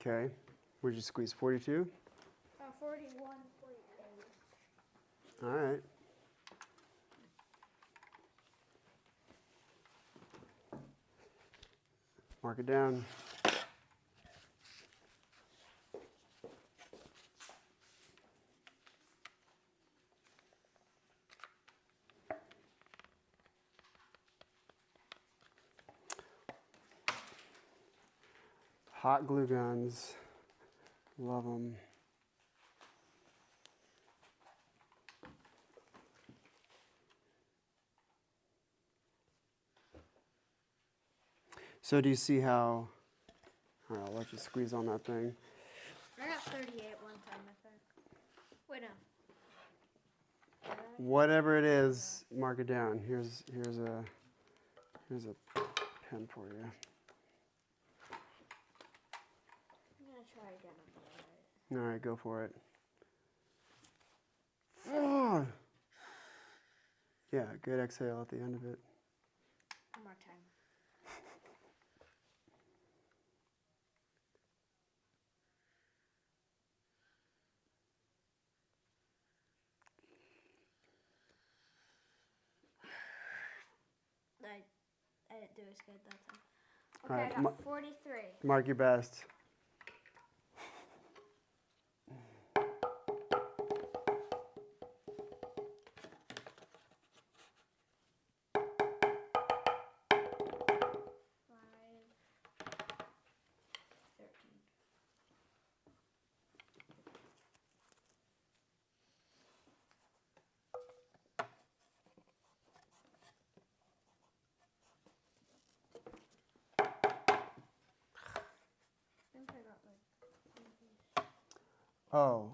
Okay. Would you squeeze 42? 41, 48. All right. Mark it down. Hot glue guns. Love them. So do you see how, all right, I'll let you squeeze on that thing. I got 38 one time, I think. Wait, no. Whatever it is, mark it down. Here's a pen for you. I'm going to try again. All right, go for it. Oh. Yeah, good exhale at the end of it. One more time. I didn't do as good that time. Okay, Right, I got 43. Mark your best. Oh,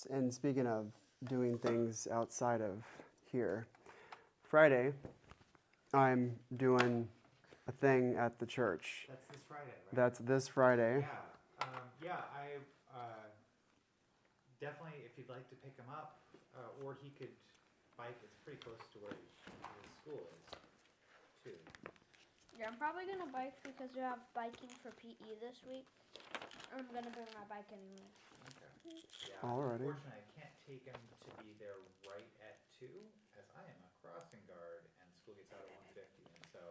and speaking of doing things outside of here, Friday, I'm doing a thing at the church. That's this Friday, right? That's this Friday. Yeah. I definitely, if you'd like to pick him up, or he could bike. It's pretty close to where his school is, too. Yeah, I'm probably going to bike because we have biking for PE this week. I'm going to bring my bike anyway. Okay. Yeah. Alrighty. Unfortunately, I can't take him to be there right at 2, as I am a crossing guard, and school gets out at 1:50, and so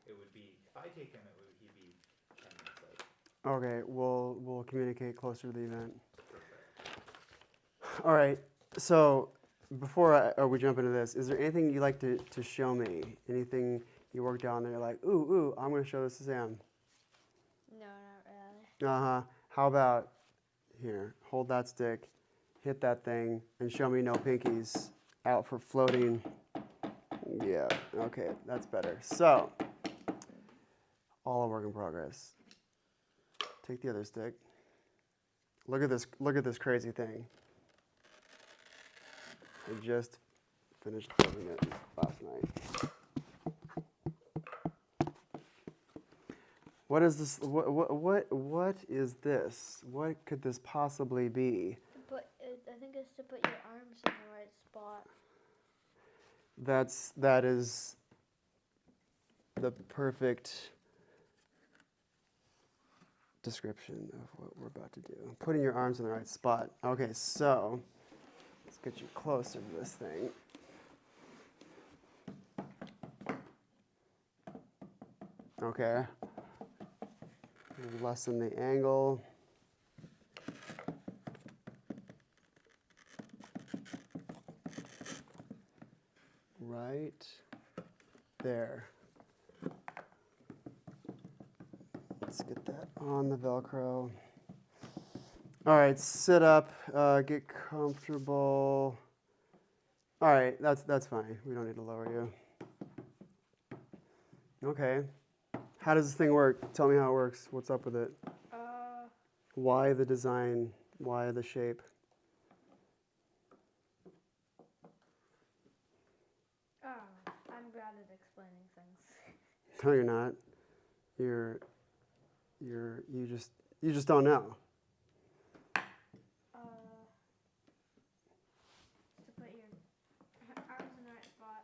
it would be, if I take him, he'd be 10 minutes late. Okay, we'll communicate closer to the event. Perfect. All right, so before we jump into this, is there anything you'd like to show me? Anything you worked on that you're like, ooh, I'm going to show this to Sam? No, not really. Uh-huh. How about, here, hold that stick, hit that thing, and show me no pinkies out for floating. Yeah, okay, that's better. So, all a work in progress. Take the other stick. Look at this crazy thing. I just finished building it last night. What is this? What is this? What could this possibly be? I think it's to put your arms in the right spot. That is the perfect description of what we're about to do. Putting your arms in the right spot. Okay, so let's get you closer to this thing. Okay. Lessen the angle. Right there. Let's get that on the Velcro. All right, sit up, get comfortable. All right, that's fine. We don't need to lower you. Okay. How does this thing work? Tell me how it works. What's up with it? Why the design? Why the shape? I'm bad at explaining things. No, you're not. You just don't know. To put your arms in the right spot.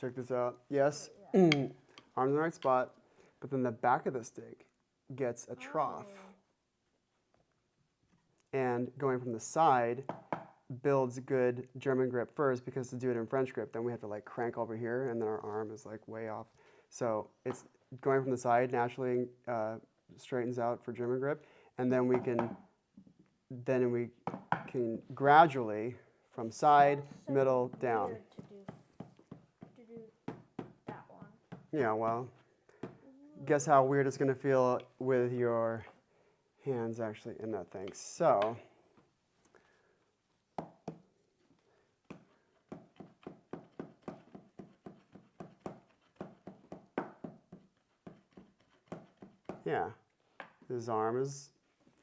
Check this out. Yes. Yeah. Arms in the right spot, but then the back of the stick gets a trough. And going from the side builds good German grip first, because to do it in French grip, then we have to like crank over here, and then our arm is like way off. So it's going from the side naturally straightens out for German grip, and then we can gradually from side, So middle, down. weird to do that one. Yeah, well, guess how weird it's going to feel with your hands actually in that thing. So, yeah, his arm is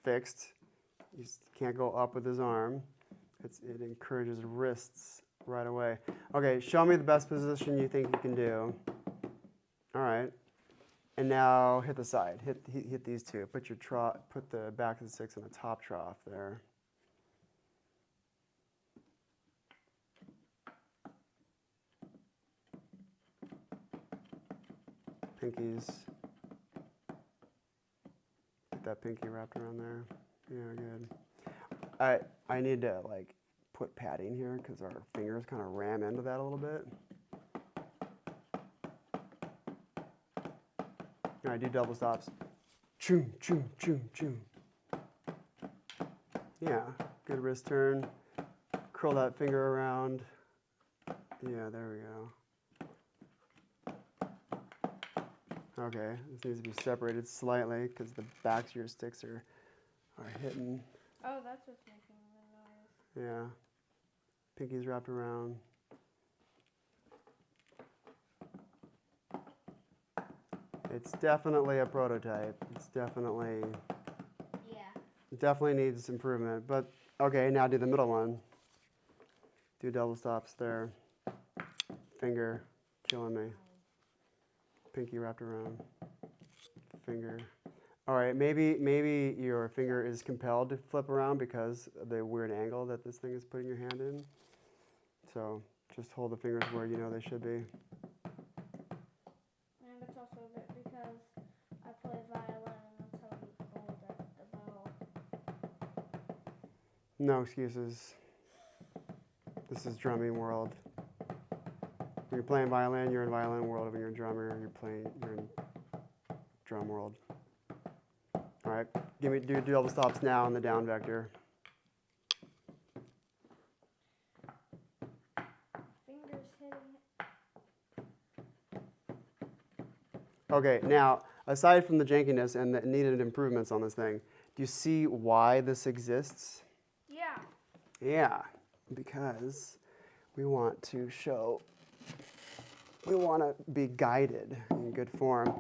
fixed. You can't go up with his arm. It encourages wrists right away. Okay, show me the best position you think you can do. All right. And now hit the side. Hit these two. Put the back of the sticks in the top trough there. Pinkies. Get that pinky wrapped around there. Yeah, good. I need to like put padding here because our fingers kind of ram into that a little bit. All right, do double stops. Choo, choo, choo, choo. Yeah, good wrist turn. Curl that finger around. Yeah, there we go. Okay, this needs to be separated slightly because the backs of your sticks are hitting. Oh, that's what's making the noise. Yeah. Pinky's wrapped around. It's definitely a prototype. It's definitely needs improvement. But okay, now do the middle one. Do double stops there. Finger killing me. Pinky wrapped around. Finger. All right, maybe your finger is compelled to flip around because of the weird angle that this thing is putting your hand in. So just hold the fingers where you know they should be. And it's also a bit because I play violin and that's how you hold the bow. No excuses. This is drumming world. When you're playing violin, you're in violin world. When you're a drummer, you're in drum world. All right, do double stops now on the down vector. Fingers hitting it. Okay, now, aside from the jankiness and the needed improvements on this thing, do you see why this exists? Yeah. Yeah, because we want to be guided in good form.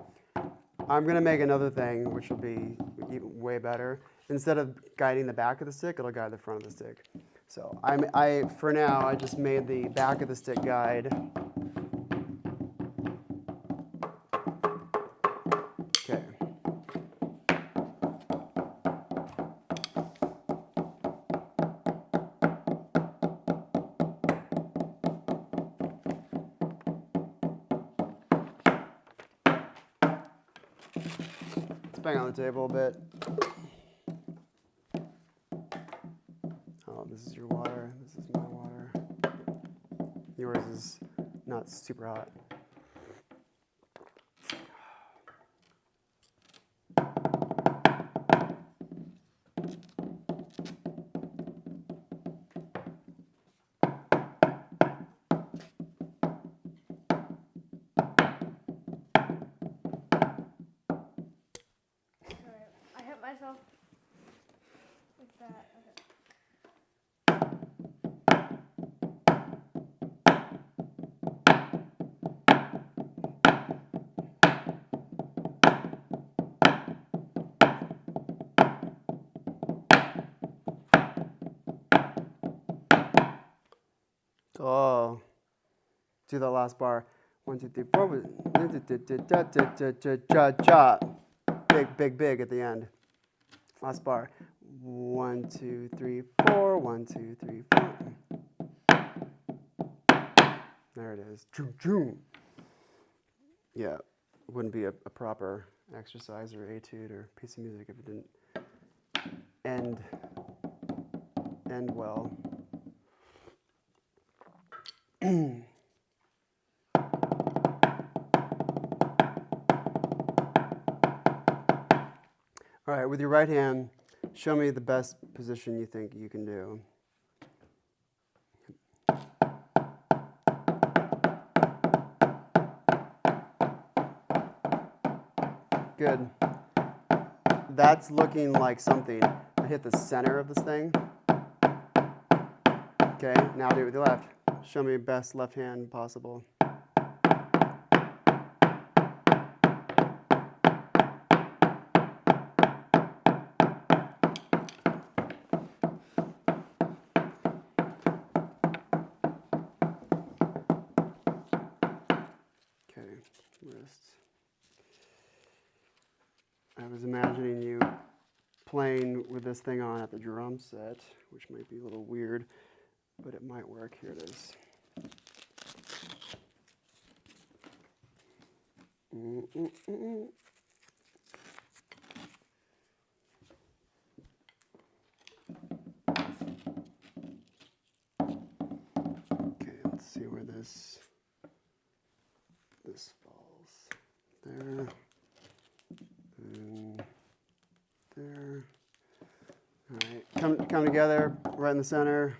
I'm going to make another thing which will be even way better. Instead of guiding the back of the stick, it'll guide the front of the stick. So for now, I just made the back of the stick guide. Okay. Let's bang on the table a bit. Oh, this is your water. This is my water. Yours is not super hot. Sorry, I hit myself with that. Okay. Oh, do the last bar. 1, 2, 3, 4. Big, big, big at the end. Last bar. 1, 2, 3, 4. 1, 2, 3, 4. There it is. Yeah, it wouldn't be a proper exercise or etude or piece of music if it didn't end end well. All right, with your right hand, show me the best position you think you can do. Good. That's looking like something. I hit the center of this thing. Okay, now do it with your left. Show me best left hand possible. Okay, wrists. I was imagining you playing with this thing on at the drum set, which might be a little weird, but it might work. Here it is. Okay, let's see where this falls. There. And there. All right, come together, right in the center.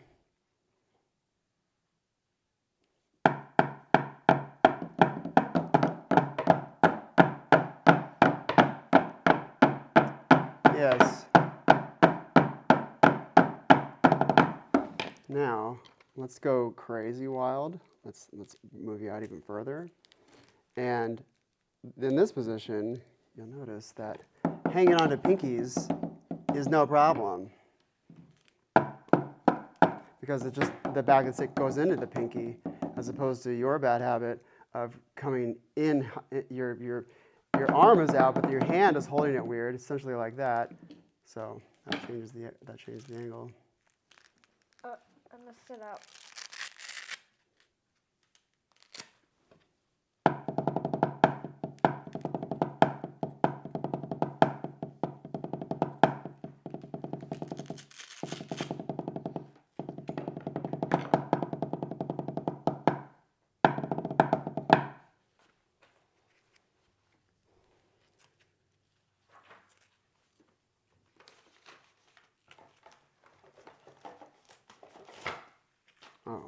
Yes. Now, let's go crazy wild. Let's move you out even further. And in this position, you'll notice that hanging onto pinkies is no problem. Because it just, the back of the stick goes into the pinky, as opposed to your bad habit of coming in, your arm is out, but your hand is holding it weird, essentially like that. So that changes the angle. I'm gonna sit up. Oh,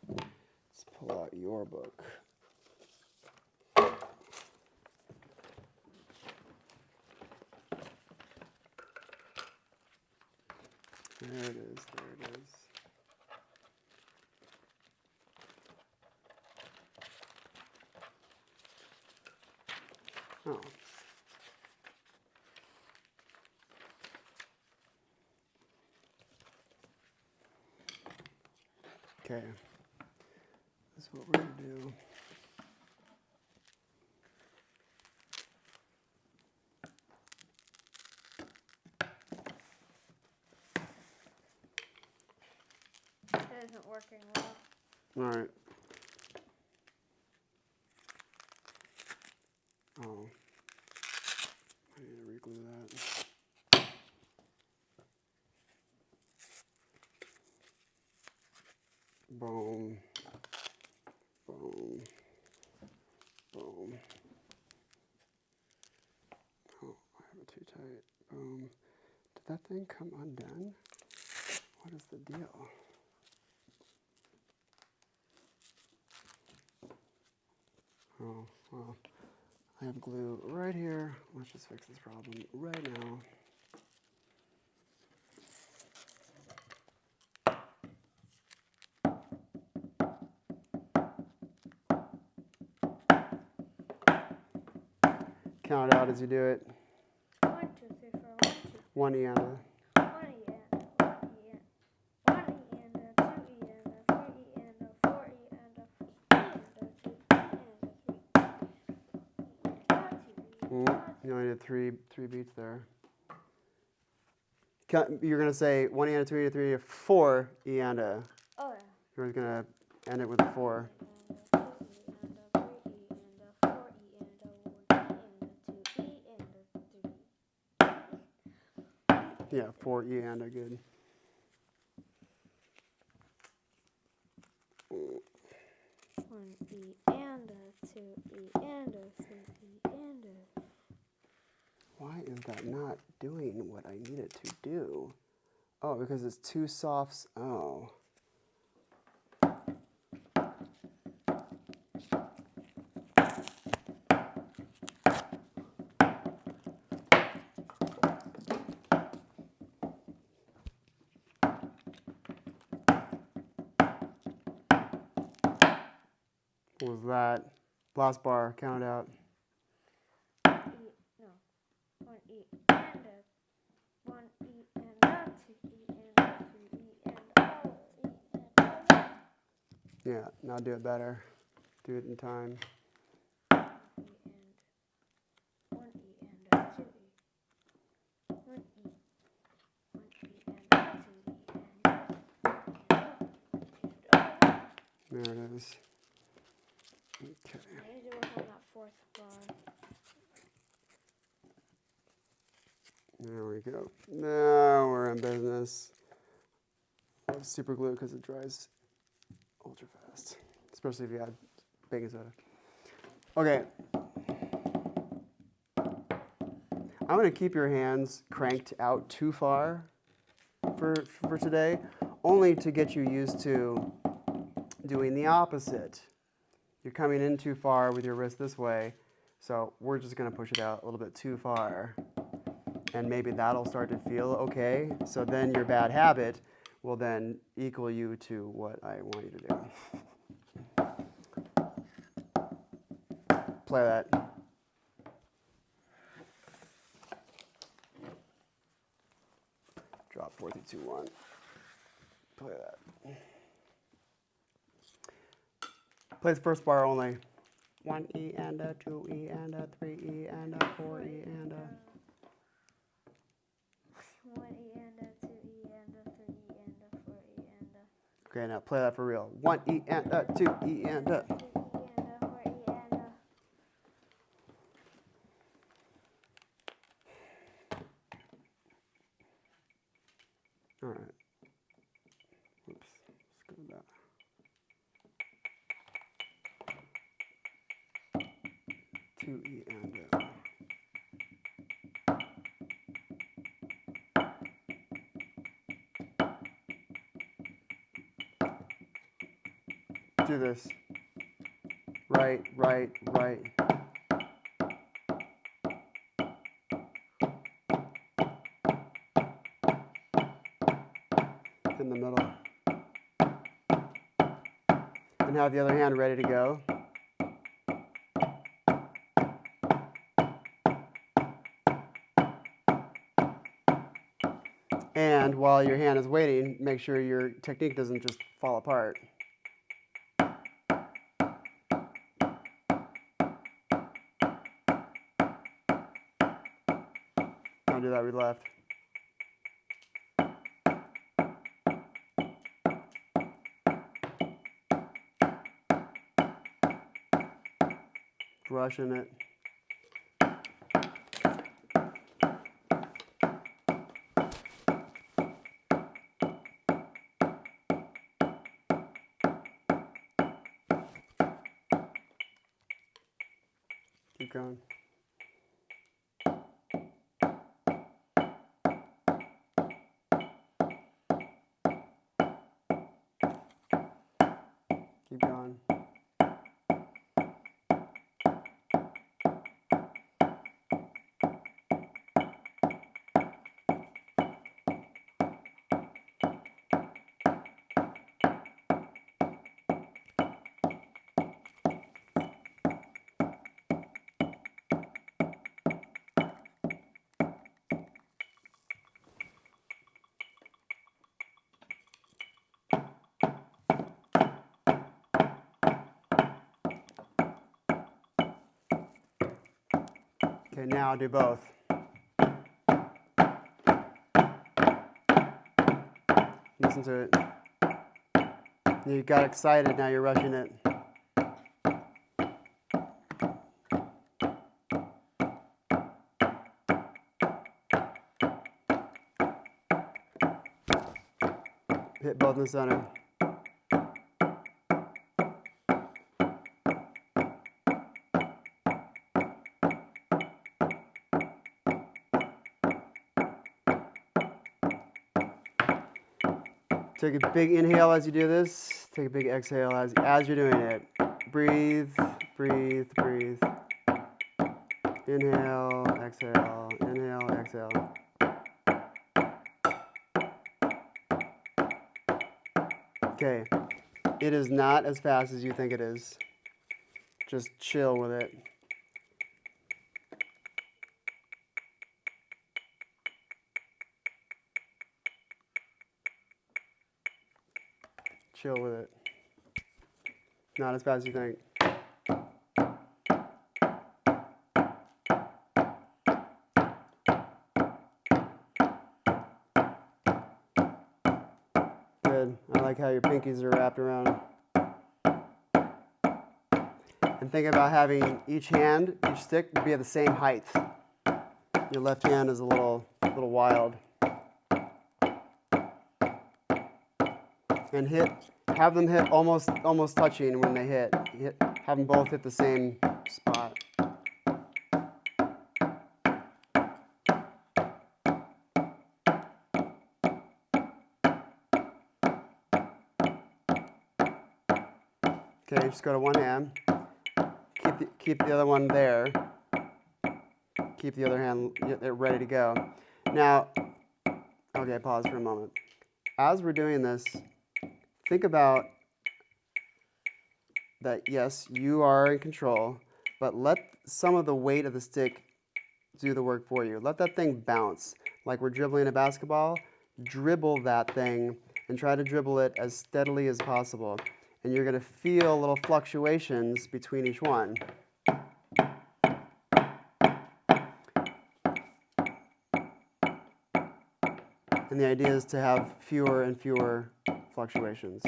let's pull out your book. There it is, there it is. Oh. Okay, that's what we're going to do. It isn't working well. All right. Oh, I need to reglue that. Boom, boom, boom. Oh, I have it too tight. Boom. Did that thing come undone? What is the deal? Oh, well, I have glue right here. Let's just fix this problem right now. Count it out as you do it. 1, 2, 3, 4, 1, 2. One Iana. 1 Iana, 1 Iana, 1 Iana, 2 Iana, 3 Iana, 4 Iana, 2 Iana, 3 Iana, 3 You only did three beats there. You're going to say 1 Iana, 2 Iana, 3 Iana, 4 Iana. Oh, yeah. You're going to end it with a 4. Yeah, 4 Iana, good. Why is that not doing what I need it to do? Oh, because it's too soft. Oh. What was that? Last bar, count it out. 1 E and a 1 E and a 2 E and a 3 E and a 4 E and a. Yeah, now do it better. Do it in time. 1 E and a 2 E. 1 E. 1 E and a 2 E and a. There it is. Okay. I need to work on that fourth bar. There we go. Now we're in business. I love super glue because it dries ultra fast, especially if you add baking soda. Okay. I'm going to keep your hands cranked out too far for today, only to get you used to doing the opposite. You're coming in too far with your wrist this way, so we're just going to push it out a little bit too far. And maybe that'll start to feel okay. So then your bad habit will then equal you to what I want you to do. Play that. Drop 4, 3, 2, 1. Play that. Play the first bar only. 1 E and a 2 E and a 3 E and a 4 E and a. 1 E and a 2 E and a 3 E and a 4 E and a. Okay, now play that for real. 1 E and a 2 E and a. 2 E and a 4 E and a. All right. Oops. Let's go with that. 2 E and a. Do this. Right, right, right. In the middle. And have the other hand ready to go. And while your hand is waiting, make sure your technique doesn't just fall apart. Don't do that with left. Rushing it. Keep going. Keep going. Okay, now do both. Listen to it. You got excited, now you're rushing it. Hit both in the center. Take a big inhale as you do this. Take a big exhale as you're doing it. Breathe, breathe, breathe. Inhale, exhale, inhale, exhale. Okay, it is not as fast as you think it is. Just chill with it. Chill with it. Not as fast as you think. Good. I like how your pinkies are wrapped around. And think about having each hand, each stick be at the same height. Your left hand is a little wild. And have them hit almost touching when they hit. Have them both hit the same spot. Okay, just go to one hand. Keep the other one there. Keep the other hand ready to go. Now, okay, pause for a moment. As we're doing this, think about that, yes, you are in control, but let some of the weight of the stick do the work for you. Let that thing bounce. Like we're dribbling a basketball, dribble that thing and try to dribble it as steadily as possible. And you're going to feel little fluctuations between each one. And the idea is to have fewer and fewer fluctuations.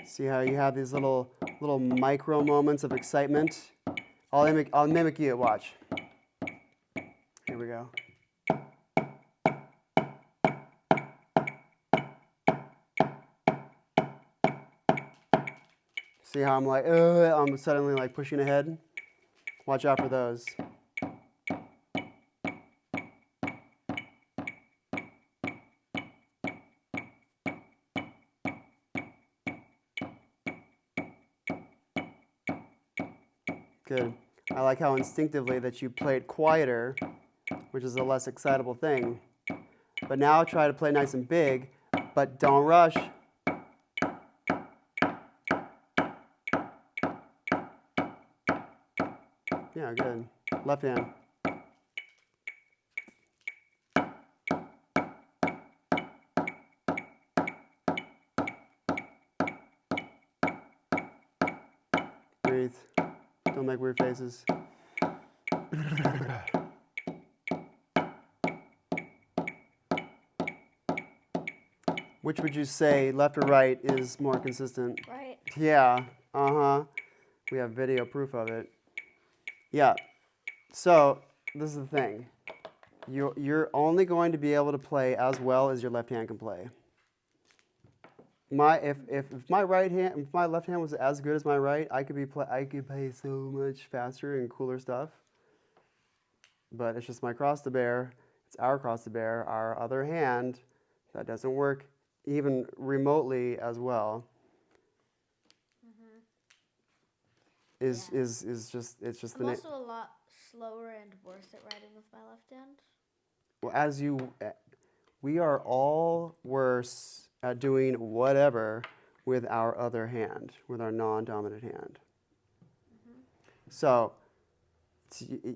See how you have these little micro moments of excitement? I'll mimic you. Watch. Here we go. See how I'm suddenly like pushing ahead? Watch out for those. Good. I like how instinctively that you played quieter, which is a less excitable thing. But now try to play nice and big, but don't rush. Yeah, good. Left hand. Breathe. Don't make weird faces. Which would you say, left or right, is more consistent? Right. Yeah. Uh-huh. We have video proof of it. Yeah. So this is the thing. You're only going to be able to play as well as your left hand can play. If my left hand was as good as my right, I could play so much faster and cooler stuff. But it's just my cross to bear. It's our cross to bear. Our other hand, that doesn't work even remotely as well. Is just it's just I'm also a lot slower and worse at writing with my left hand. Well, we are all worse at doing whatever with our other hand, with our non-dominant hand. So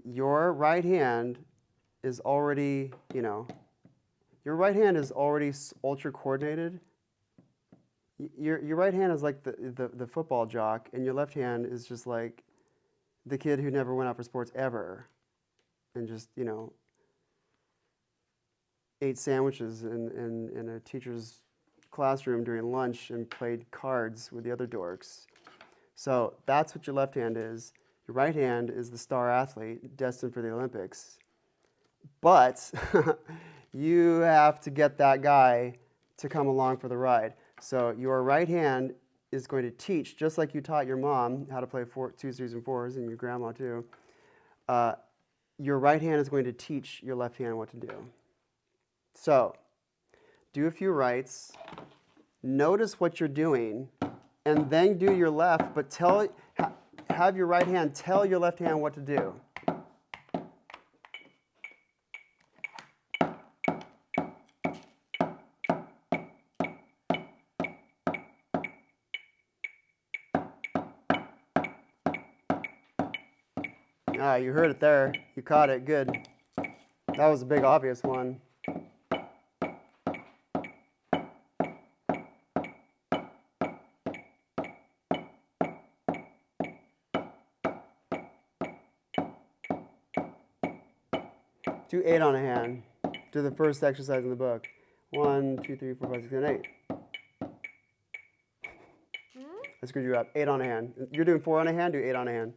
your right hand is already, your right hand is already ultra coordinated. Your right hand is like the football jock, and your left hand is just like the kid who never went out for sports ever, and just ate sandwiches in a teacher's classroom during lunch and played cards with the other dorks. So that's what your left hand is. Your right hand is the star athlete destined for the Olympics. But you have to get that guy to come along for the ride. So your right hand is going to teach, just like you taught your mom how to play 2s, 3s, and 4s, and your grandma too. Your right hand is going to teach your left hand what to do. So, do a few rights, notice what you're doing, and then do your left, but have your right hand tell your left hand what to do. Ah, you heard it there. You caught it. Good. That was a big obvious one. Do 8 on a hand. Do the first exercise in the book. 1, 2, 3, 4, 5, 6, 7, 8. I screwed you up. 8 on a hand. You're doing 4 on a hand. Do 8 on a hand.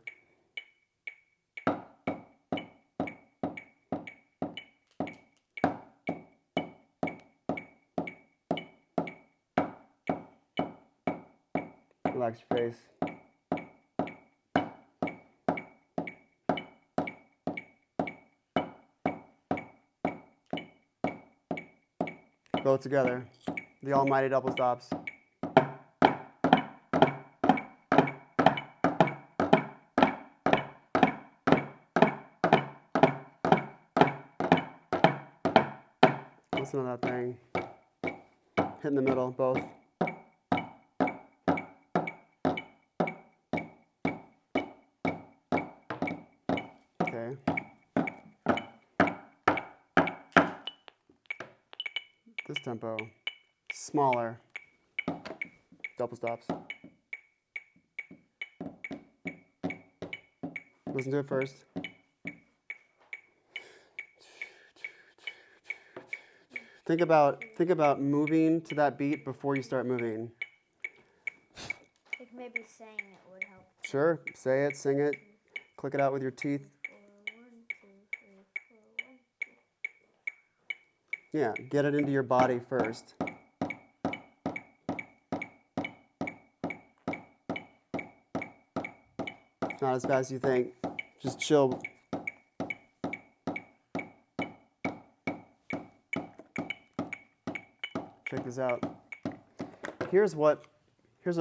Relax your face. Both together. The almighty double stops. Listen to that thing. Hit in the middle, both. Okay. This tempo, smaller. Double stops. Listen to it first. Think about moving to that beat before you start moving. Like maybe saying it would help. Sure, say it, sing it, click it out with your teeth. 4, 1, 2, 3, 4, 1, 2. Yeah, get it into your body first. It's not as fast as you think. Just chill. Check this out. Here's what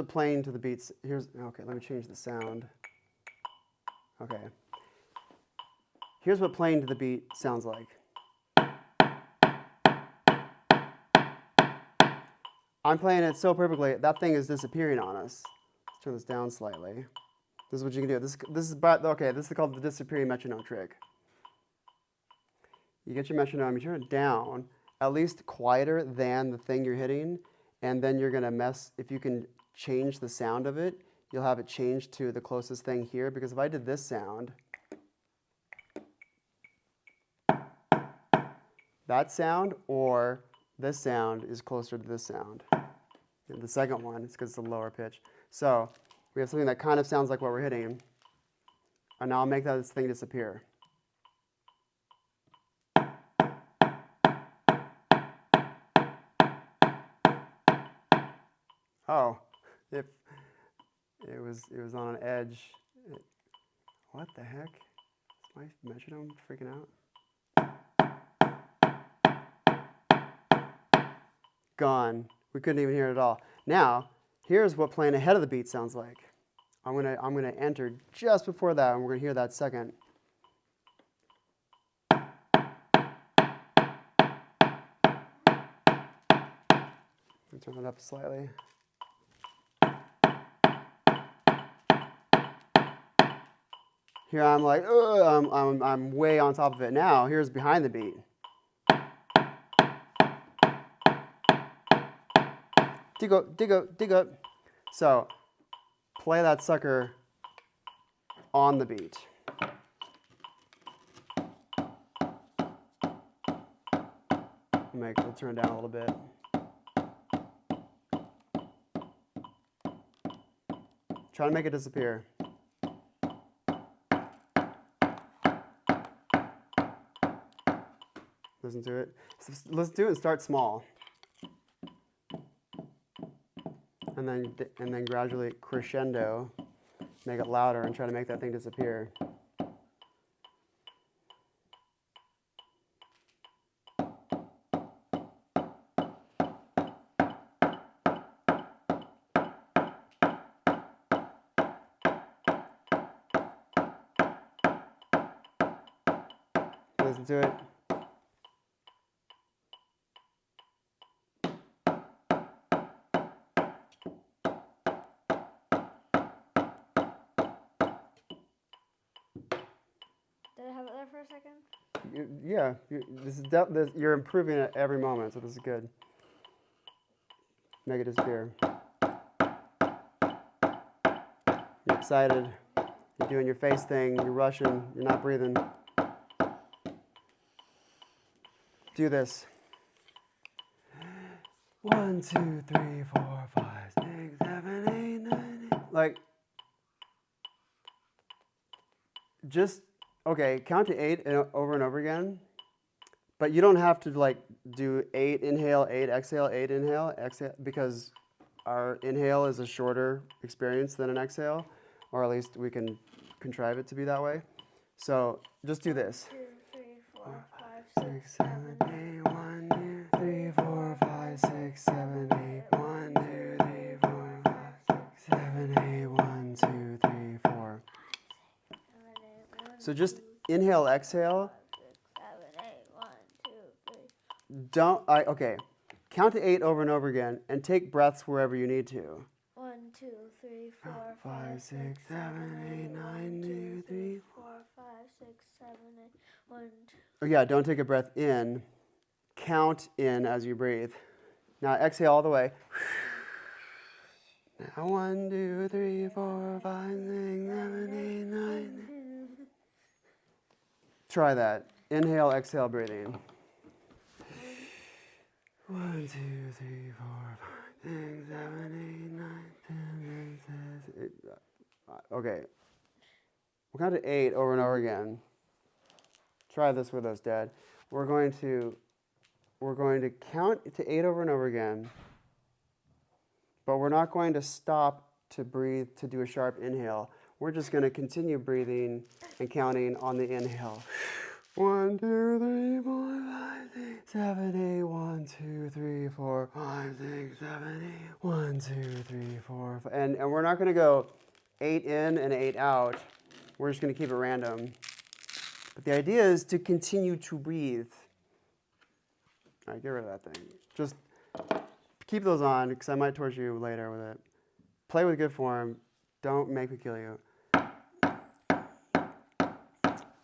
playing to the beats. Okay, let me change the sound. Okay. Here's what playing to the beat sounds like. I'm playing it so perfectly, that thing is disappearing on us. Let's turn this down slightly. This is what you can do. This is called the disappearing metronome trick. You get your metronome, you turn it down, at least quieter than the thing you're hitting, and then you're gonna if you can change the sound of it, you'll have it change to the closest thing here, because if I did this sound, that sound or this sound is closer to this sound. And the second one is because it's a lower pitch. So we have something that kind of sounds like what we're hitting. And now I'll make this thing disappear. Oh, it was on an edge. What the heck? Is my metronome freaking out? Gone. We couldn't even hear it at all. Now, here's what playing ahead of the beat sounds like. I'm gonna enter just before that, and we're gonna hear that second. Turn it up slightly. Here I'm like, I'm way on top of it. Now, here's behind the beat. Dig up, dig up, dig up. So, play that sucker on the beat. We'll turn it down a little bit. Try to make it disappear. Listen to it. Listen to it and start small. and then gradually crescendo, make it louder, and try to make that thing disappear. Listen to it. Did I have it there for a second? You're improving at every moment, so this is good. Make it disappear. You're excited. You're doing your face thing. You're rushing. You're not breathing. Do this. 1, 2, 3, 4, 5, 6, 7, 8, 9, 8. Like, just, okay, count to 8 over and over again. But you don't have to like do 8 inhale, 8 exhale, 8 inhale, exhale, because our inhale is a shorter experience than an exhale, or at least we can contrive it to be that way. So just do this. 2, 3, 4, 5, 6, 7, 8, 1, 2, 3, 4, 5, 6, 7, 8, 1, 2, 3, 4, 5, 6, 7, 8, 1, 2, 3, 4. So just inhale, exhale. 7, 8, 1, 2, 3. Okay. Count to 8 over and over again and take breaths wherever you need to. 1, 2, 3, 4, 5, 6, 7, 8, 9, 2, 3. 4, 5, 6, 7, 8, 1, 2. Oh yeah, don't take a breath in. Count in as you breathe. Now exhale all the way. Now 1, 2, 3, 4, 5, 6, 7, 8, 9. Try that. Inhale, exhale, breathing. 1, 2, 3, 4, 5, 6, 7, 8, 9, 10, 11, 12. Okay. We'll count to 8 over and over again. Try this with us, Dad. We're going to count to 8 over and over again, but we're not going to stop to breathe to do a sharp inhale. We're just going to continue breathing and counting on the inhale. 1, 2, 3, 4, 5, 6, 7, 8. 1, 2, 3, 4, 5, 6, 7, 8. 1, 2, 3, 4, 5. And we're not going to go 8 in and 8 out. We're just going to keep it random. But the idea is to continue to breathe. All right, get rid of that thing. Just keep those on because I might torture you later with it. Play with good form. Don't make me kill you.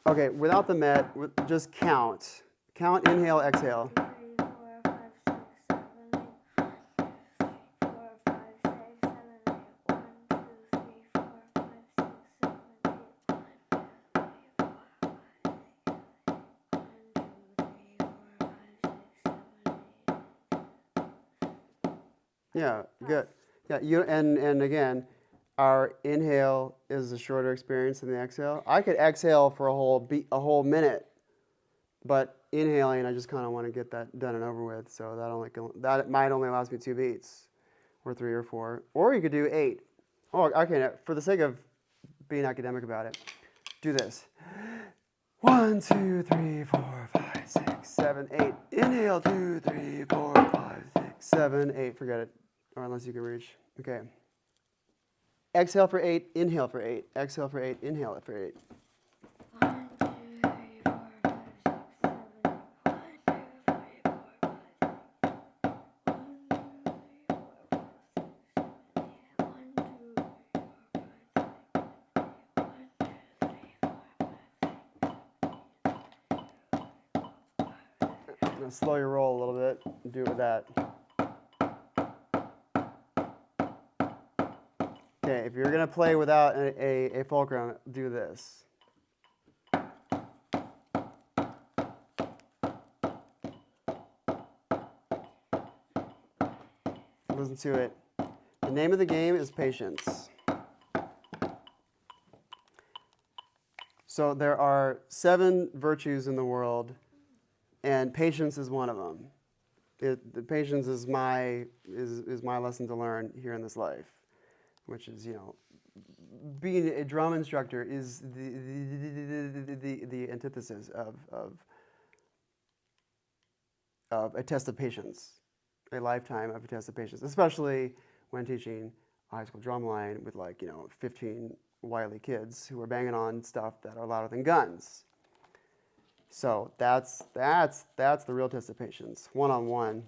Okay, without the met, just count. Count, inhale, exhale. 3, 4, 5, 6, 7, 8. 4, 5, 6, 7, 8. 1, 2, 3, 4, 5, 6, 7, 8. 1, 2, 3, 4, 5, 6, 7, 8. Yeah, good. Yeah, and again, our inhale is a shorter experience than the exhale. I could exhale for a whole minute, but inhaling, I just kind of want to get that done and over with. So that might only last me 2 beats, or 3 or 4, or you could do 8. Oh, okay. For the sake of being academic about it, do this. 1, 2, 3, 4, 5, 6, 7, 8. Inhale, 2, 3, 4, 5, 6, 7, 8. Forget it, or unless you can reach. Okay. Exhale for 8, inhale for 8. Exhale for 8, inhale for 8. 1, 2, 3, 4, 5, 6, 7, 8. 1, 2, 3, 4, 5, 6, 7, 8. 1, 2, 3, 4, 5, 6, 7, 8. 1, 2, 3, 4, 5, 6. Now slow your roll a little bit. Do it with that. Okay, if you're going to play without a fulcrum, do this. Listen to it. The name of the game is patience. So there are 7 virtues in the world, and patience is one of them. The patience is my lesson to learn here in this life, which is, being a drum instructor is the antithesis of a test of patience, a lifetime of a test of patience, especially when teaching a high school drum line with 15 wily kids who are banging on stuff that are louder than guns. So that's the real test of patience. One-on-one,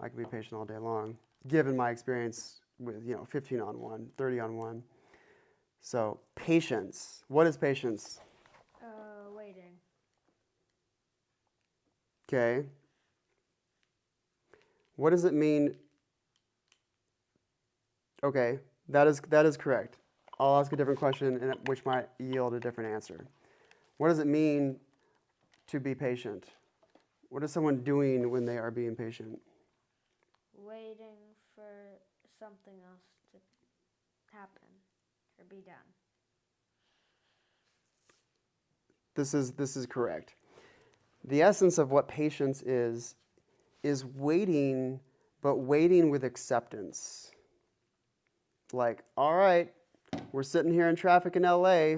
I can be patient all day long, given my experience with 15 on one, 30 on one. So patience. What is patience? Waiting. Okay. What does it mean? Okay, that is correct. I'll ask a different question, which might yield a different answer. What does it mean to be patient? What is someone doing when they are being patient? Waiting for something else to happen or be done. This is correct. The essence of what patience is waiting, but waiting with acceptance. Like, all right, we're sitting here in traffic in LA.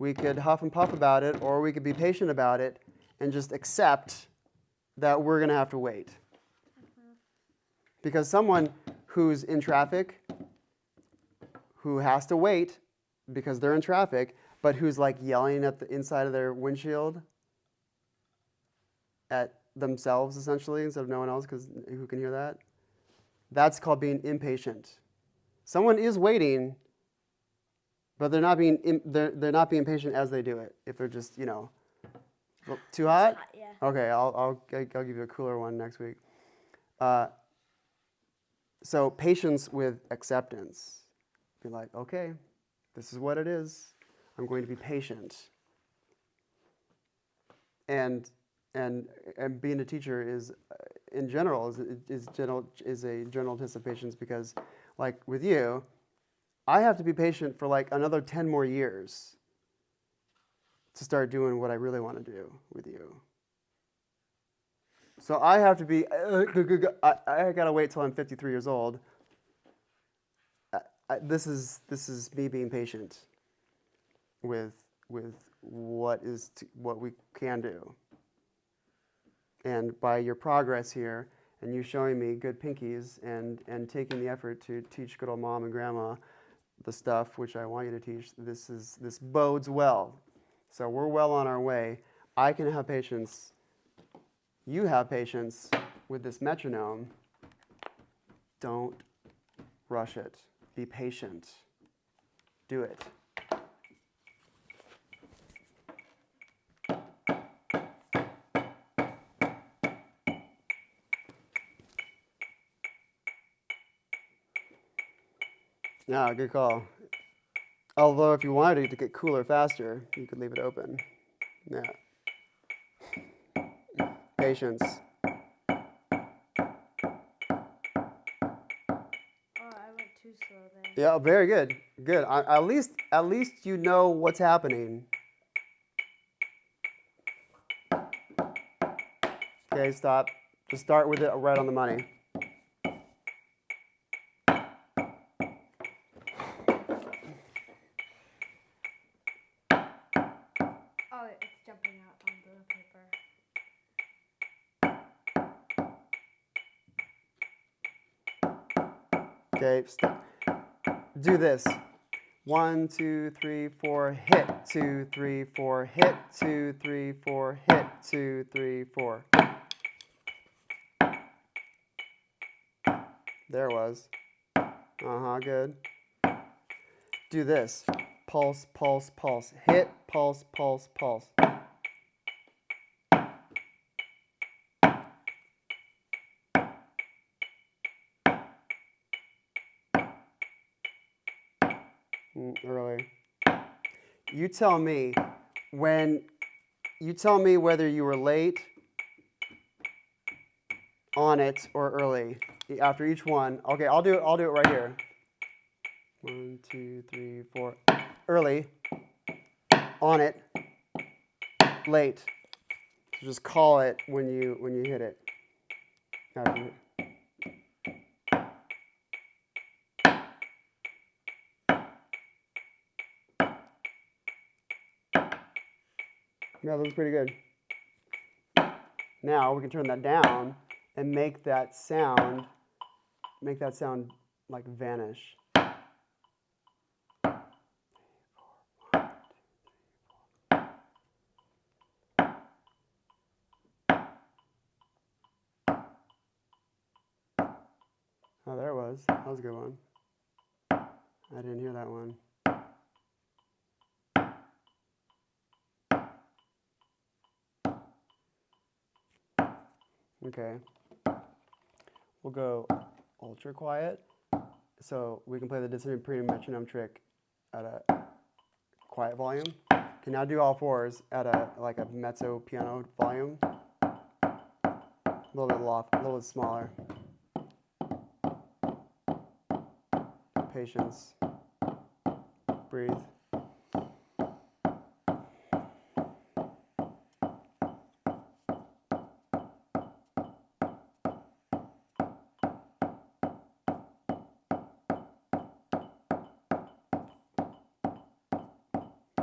We could huff and puff about it, or we could be patient about it and just accept that we're going to have to wait. Because someone who's in traffic, who has to wait because they're in traffic, but who's like yelling at the inside of their windshield at themselves essentially instead of no one else, because who can hear that? That's called being impatient. Someone is waiting, but they're not being patient as they do it. If they're just too hot. Yeah. Okay, I'll give you a cooler one next week. So patience with acceptance. Be like, okay, this is what it is. I'm going to be patient. And being a teacher is, in general, is a general test of patience, because, like with you, I have to be patient for like another 10 more years to start doing what I really want to do with you. So I have to be, I gotta wait till I'm 53 years old. This is me being patient with what we can do. And by your progress here, and you showing me good pinkies, and taking the effort to teach good old mom and grandma the stuff which I want you to teach, this bodes well. So we're well on our way. I can have patience. You have patience with this metronome. Don't rush it. Be patient. Do it. Yeah, good call. Although if you wanted it to get cooler faster, you could leave it open. Yeah. Patience. I went too slow there. Yeah, very good. Good. At least you know what's happening. Okay, stop. Just start with it right on the money. Oh, it's jumping out on the paper. Okay, do this. 1, 2, 3, 4, hit. 2, 3, 4, hit. 2, 3, 4, hit. 2, 3, 4. There it was. Good. Do this. Pulse, pulse, pulse. Hit, pulse, pulse, pulse. Early. You tell me whether you were late, on it, or early after each one. Okay, I'll do it right here. 1, 2, 3, 4. Early, on it, late. So just call it when you hit it. After. Yeah, that looks pretty good. Now we can turn that down and make that sound like vanish. Oh, there it was. That was a good one. I didn't hear that one. Okay. We'll go ultra quiet. So we can play the dissonant pre-metronome trick at a quiet volume. Can now do all fours at a mezzo piano volume. A little bit loft, a little bit smaller. Patience. Breathe.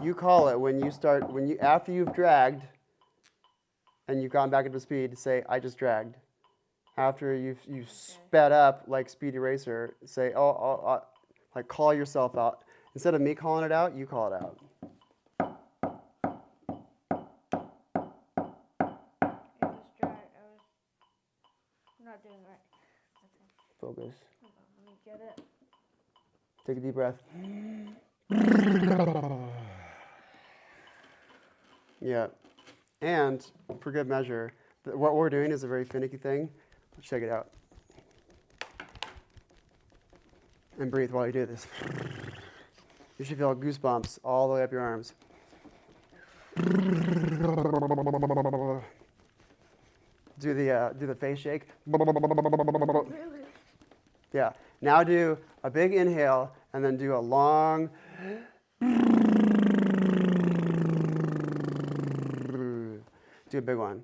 You call it when you after you've dragged and you've gone back into speed, say, I just dragged. After you've sped up like Speedy Racer, say, like call yourself out. Instead of me calling it out, you call it out. It was dry. I was not doing right. Okay. Focus. Hold on, let me get it. Take a deep breath. Yeah. And for good measure, what we're doing is a very finicky thing. Let's check it out. And breathe while you do this. You should feel goosebumps all the way up your arms. Do the face shake. Yeah. Now do a big inhale and then do a long. Do a big one.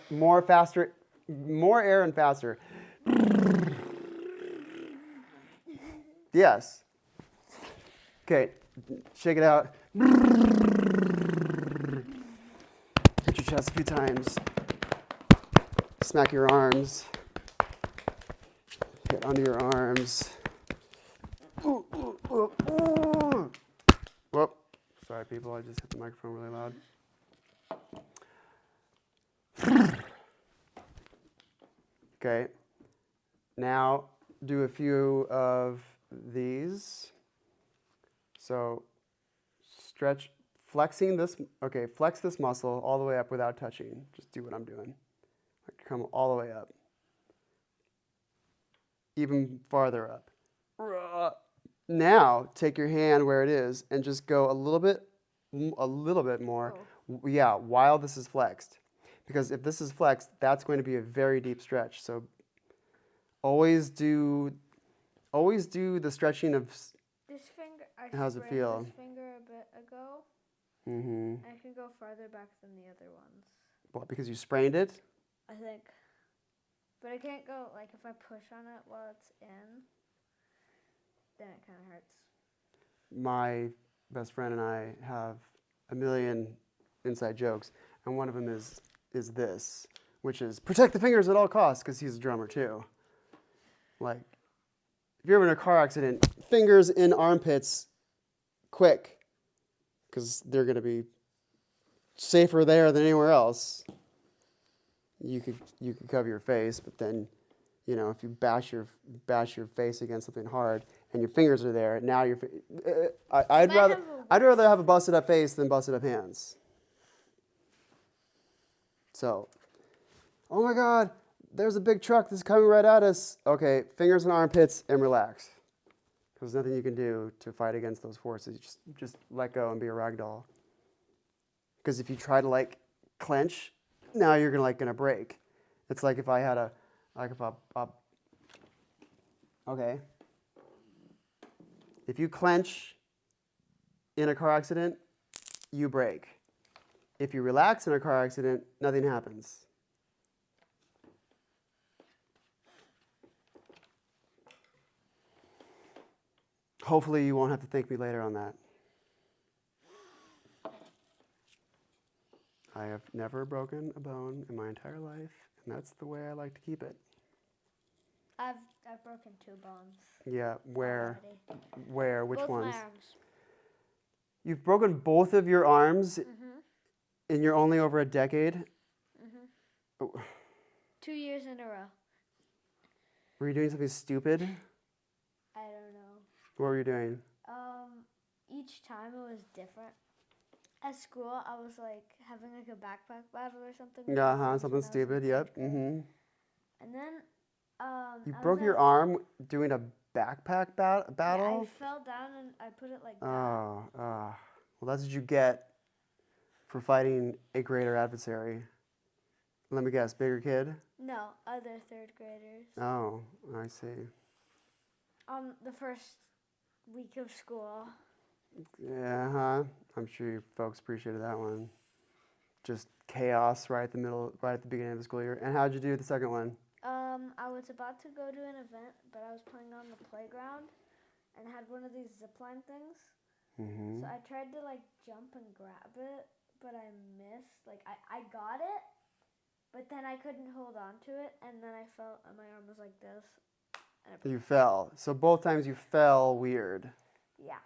More faster, more air and faster. Yes. Okay, shake it out. Hit your chest a few times. Smack your arms. Hit under your arms. Whoop. Sorry, people, I just hit the microphone really loud. Okay. Now do a few of these. So stretch, flexing this, flex this muscle all the way up without touching. Just do what I'm doing. Come all the way up. Even farther up. Now take your hand where it is and just go a little bit more. Oh. Yeah, while this is flexed. Because if this is flexed, that's going to be a very deep stretch. So always do the stretching of. This finger, how's it feel? This finger a bit ago. Mm-hmm. I can go farther back than the other ones. What? Because you sprained it? I think. But I can't go, like, if I push on it while it's in, then it kind of hurts. My best friend and I have a million inside jokes, and one of them is this, which is protect the fingers at all costs, because he's a drummer too. Like, if you're ever in a car accident, fingers in armpits, quick, because they're going to be safer there than anywhere else. You could cover your face, but then, if you bash your face against something hard and your fingers are there, now I'd rather have a busted up face than busted up hands. So, oh my God, there's a big truck that's coming right at us. Okay, fingers in armpits and relax. There's nothing you can do to fight against those forces. Just let go and be a rag doll. Because if you try to clench, now you're gonna break. It's like if I had Okay. If you clench in a car accident, you break. If you relax in a car accident, nothing happens. Hopefully you won't have to thank me later on that. I have never broken a bone in my entire life, and that's the way I like to keep it. I've broken 2 bones. Yeah, where? already. Where? Which Both ones? my arms. You've broken both of your arms, Mhm. and you're only over a decade? Mhm. Oh, 2 years in a row. were you doing something stupid? I don't know. What were you doing? Each time it was different. At school, I was like having like a backpack battle or something. with my friends Something when I was in stupid, yep. 3rd grade. Mm-hmm. And then You I broke was your at, arm doing a backpack Yeah, I battle? fell down and I put it like that. Well, that's what you get for fighting a greater adversary. Let me guess, bigger kid? No, other 3rd graders. Oh, I see. On the first week of school. Yeah, huh? I'm sure you folks appreciated that one. Just chaos right at the beginning of the school year. And how'd you do the second one? I was about to go to an event, but I was playing on the playground and had one of these zipline things. Mm-hmm. So I tried to like jump and grab it, but I missed. Like I got it, but then I couldn't hold on to it, and then I fell, and my arm was like this. And I You fell. So both times you fell weird. Yeah.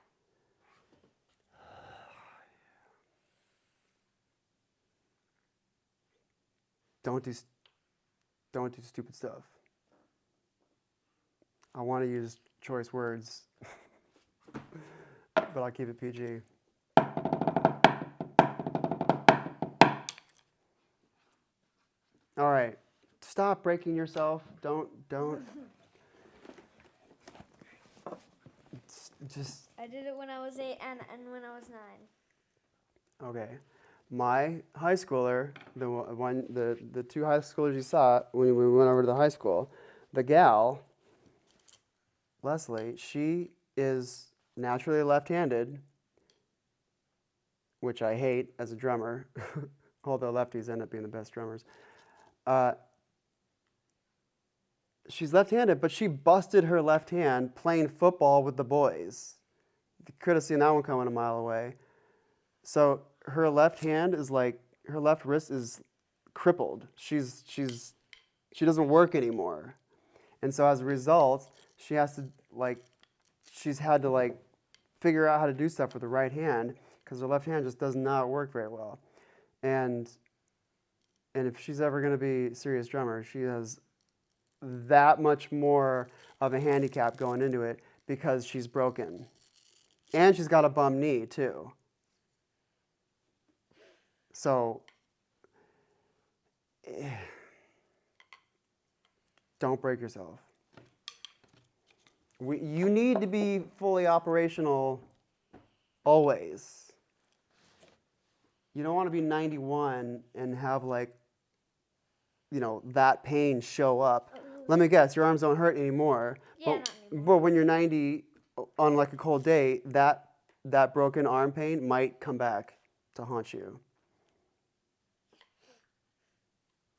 Don't do stupid stuff. I want to use choice words, but I'll keep it PG. All right. Stop breaking yourself. Don't. Just I did it when I was 8 and when I was 9. okay. My high schooler, the 2 high schoolers you saw when we went over to the high school, the gal, Leslie, she is naturally left-handed, which I hate as a drummer, although lefties end up being the best drummers. She's left-handed, but she busted her left hand playing football with the boys. You could have seen that one coming a mile away. So her left hand is like, her left wrist is crippled. She doesn't work anymore. And so as a result, she's had to figure out how to do stuff with her right hand because her left hand just does not work very well. And if she's ever going to be a serious drummer, she has that much more of a handicap going into it because she's broken. And she's got a bum knee too. So don't break yourself. You need to be fully operational always. You don't want to be 91 and have that pain show up. Let me guess, your arms don't hurt anymore. Yeah, not anymore. But when you're 90 on a cold day, that broken arm pain might come back to haunt you.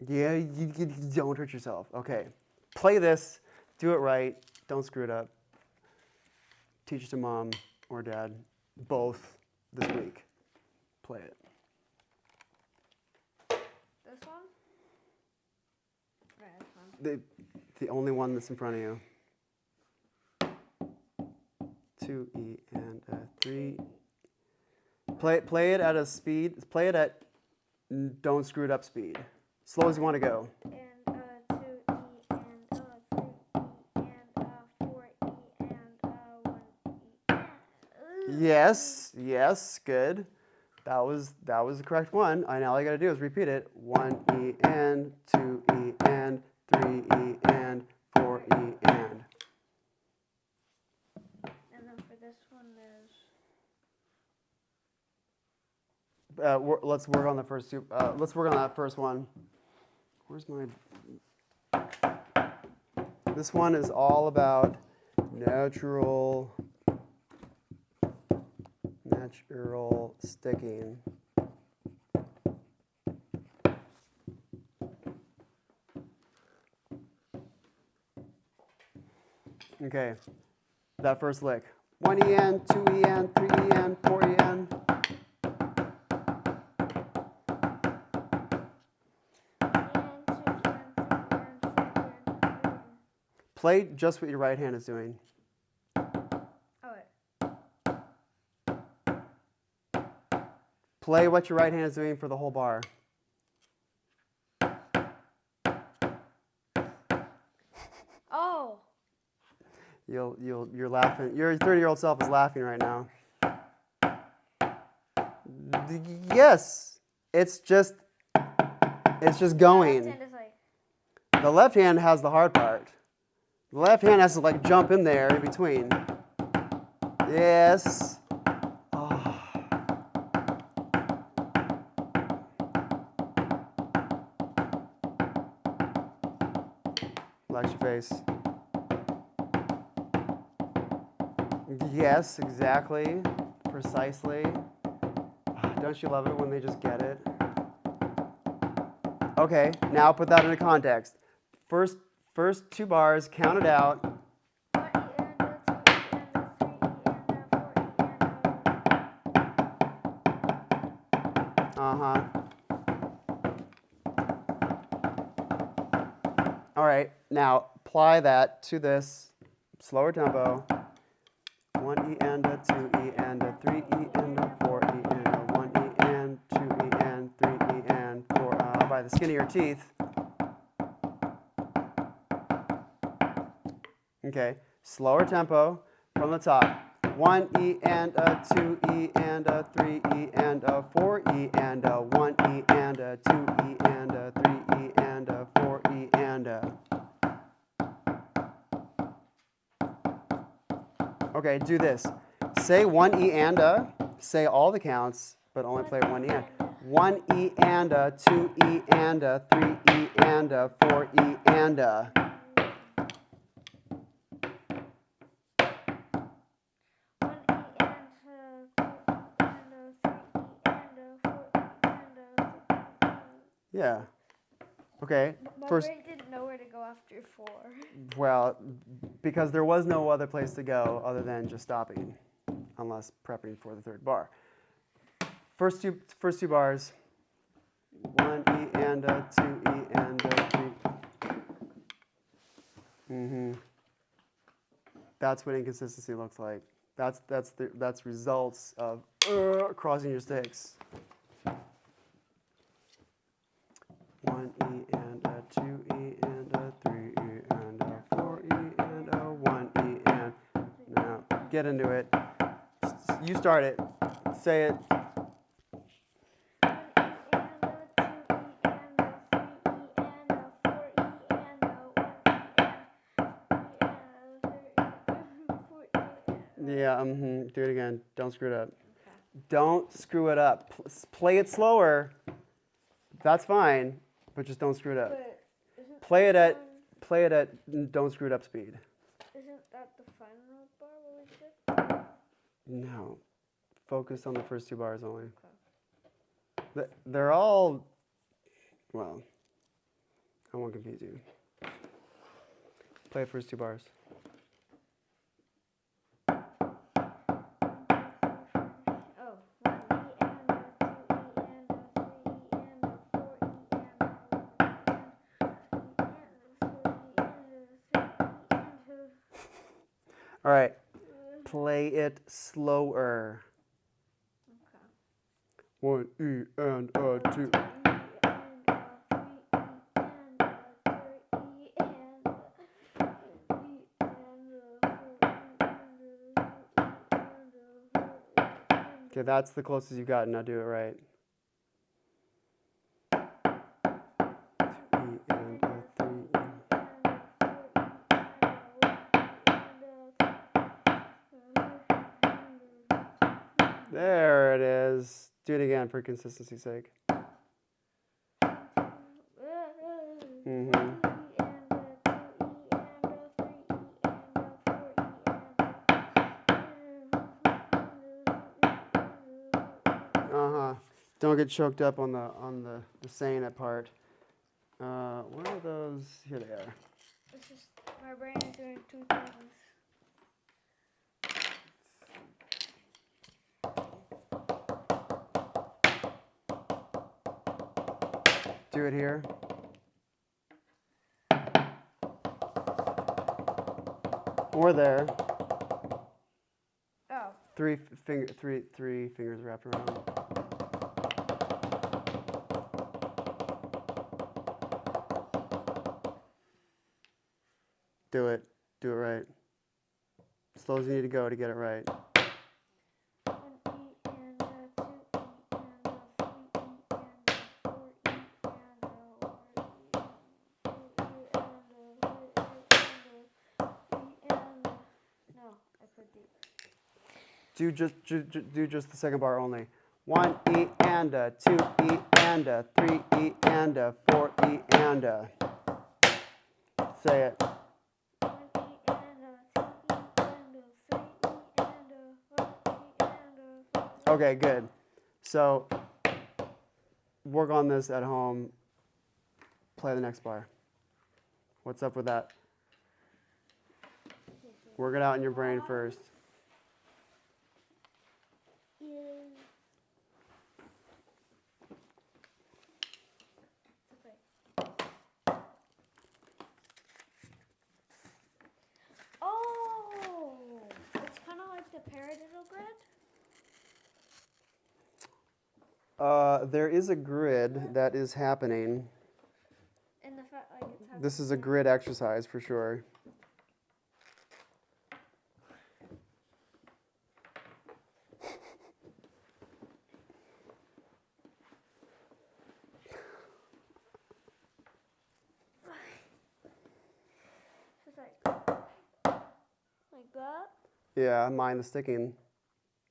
Yeah, you don't hurt yourself. Okay. Play this. Do it right. Don't screw it up. Teach it to mom or dad, both this week. Play it. This one? Right, this one. The only one that's in front of you. 2E and 3. Play it at a speed. Play it at don't screw it up speed. Slow as you want to go. And 2E and 3E and 4E and 1E. Yes, good. That was the correct one. And all I gotta do is repeat it. 1E and 2E and 3E and 4E and. And then for this one, there's. Let's work on the first two. Let's work on that first one. Where's my? This one is all about Natural sticking. Okay, that first lick. 1 EN, 2 EN, 3 EN, 4 EN. Play just what your right hand is doing. Play what your right hand is doing for the whole bar. Oh. You're laughing. Your 30-year-old self is laughing right now. Yes, it's just going. The left hand has the hard part. The left hand has to like jump in there in between. Yes. Oh. Relax your face. Yes, exactly. Precisely. Don't you love it when they just get it? Okay, now put that into context. First 2 bars, count it out. Uh-huh. All right, now apply that to this slower tempo. 1 E and a 2 E and a 3 E and a 4 E and a 1 E and 2 E and 3 E and 4 by the skin of your teeth. Okay, slower tempo from the top. 1 E and a 2 E and a 3 E and a 4 E and a 1 E and a 2 E and a 3 E and a 4 E and a. Okay, do this. Say 1 E and a, say all the counts, but only play 1 E and. 1 E and a, 2 E and a, 3 E and a, 4 E and a. Yeah. Okay. My First, brain didn't know where to go after 4. well, because there was no other place to go other than just stopping, unless prepping for the 3rd bar. First two bars. 1 E and a 2 E and a 3. That's what inconsistency looks like. That's results of crossing your sticks. 1 E and a 2 E and a 3 E and a 4 E and a 1 E and. Now get into it. You start it. Say it. Yeah, do it again. Don't screw it up. Okay. Don't screw it up. Play it slower. That's fine, but just don't screw it up. Play it at don't screw it up speed. Isn't that the final bar we did? No. Focus on the first 2 bars only. Okay. They're all, well, I won't confuse you. Play the first 2 bars. All right, play it slower. Okay. 1 E and a 2. Okay, that's the closest you've gotten. Now do it right. 2 E and a 3 E. There it is. Do it again for consistency's sake. Don't get choked up on the saying it part. Where are those? Here they are. It's just my brain is doing two things. Do it here. Or there. Oh. Three fingers wrapped around. Do it. Do it right. As slow as you need to go to get it right. 1 E and a 2 E and a 3 E and a 4 E and a 1 E and a 2 E and a no, I put D. Do just the second bar only. 1 E and a 2 E and a 3 E and a 4 E and a. Say it. 1 E and a 2 E and a 3 E and a 4 E and a. Okay, good. So work on this at home. Play the next bar. What's up with that? Work it out in your brain first. Oh, it's kind of like the paradiddle grid. There is a grid that is happening. And the fact like it's This is a grid exercise for sure. It's like that. Yeah, mind the sticking.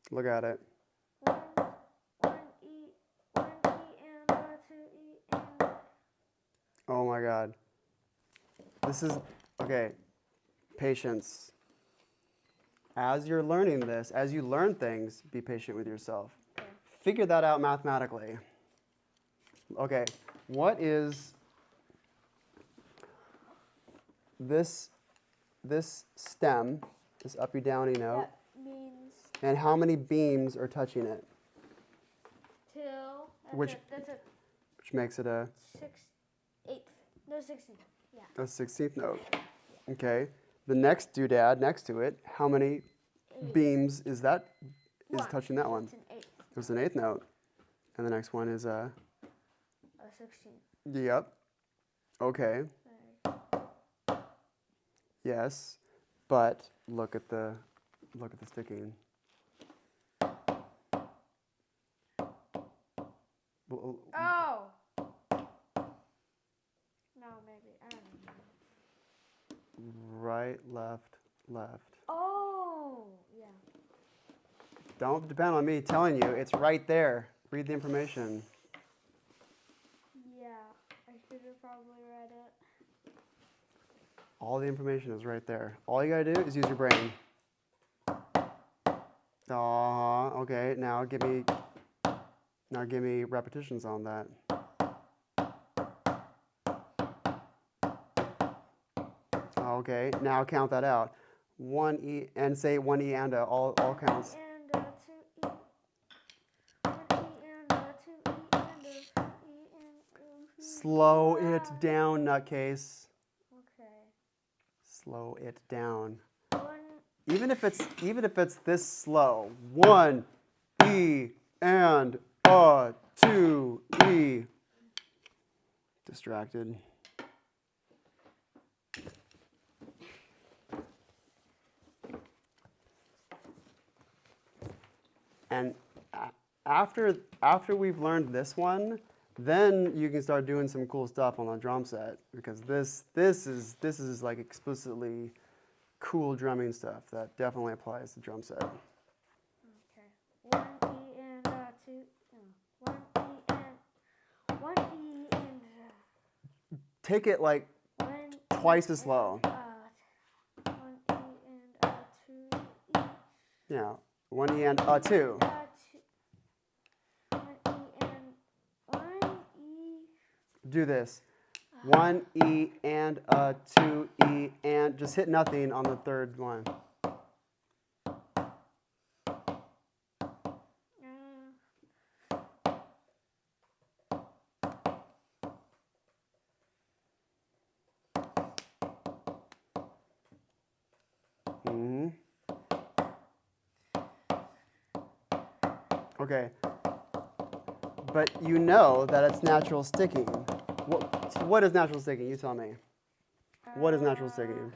Look at it. 1 E and a 2 E and. Oh my God. This is, okay, patience. As you're learning this, as you learn things, be patient with yourself. Okay. Figure that out mathematically. Okay, what is this stem, this uppy downy note, That means and how many beams are touching it? 2. Which- That's a Which makes it a 8th. No, 16th. Yeah. 16th note. Okay, the next doodad next to it, how many 8. beams is that? Is 1. touching that one? It's an 8th. It's an 8th note. And the next one is a. 16th. Yep. Okay. Yes, but look at the sticking. Well, Oh. No, maybe I don't know. right, left, left. Oh, yeah. Don't depend on me telling you. It's right there. Read the information. Yeah, I should have probably read it. All the information is right there. All you gotta do is use your brain. Okay. Now give me repetitions on that. Okay. Now count that out. 1 E and say 1 E and a. All counts. And 2 E. 1 E and 2 E and 3 E and. Slow it down, nutcase. Okay. Slow it down. 1. Even if it's this slow. 1 E and a 2 E. Distracted. And after we've learned this one, then you can start doing some cool stuff on the drum set, because this is like explicitly cool drumming stuff that definitely applies to drum set. Okay. 1 E and 2. No. 1 E and 1 E and. Take it like 1 twice as slow. 1 E and 2 E. Yeah, 1 E and a 2. 1 E and do this. 1 E and a 2 E and just hit nothing on the third line. Okay. But you know that it's natural sticking. What is natural sticking? You tell me. What is natural sticking?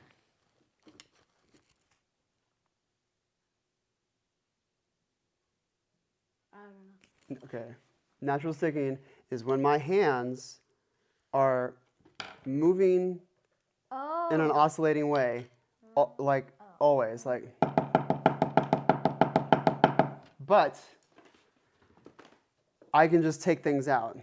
I don't know. Okay. Natural sticking is when my hands are moving in an oscillating way, like always, like. But I can just take things out.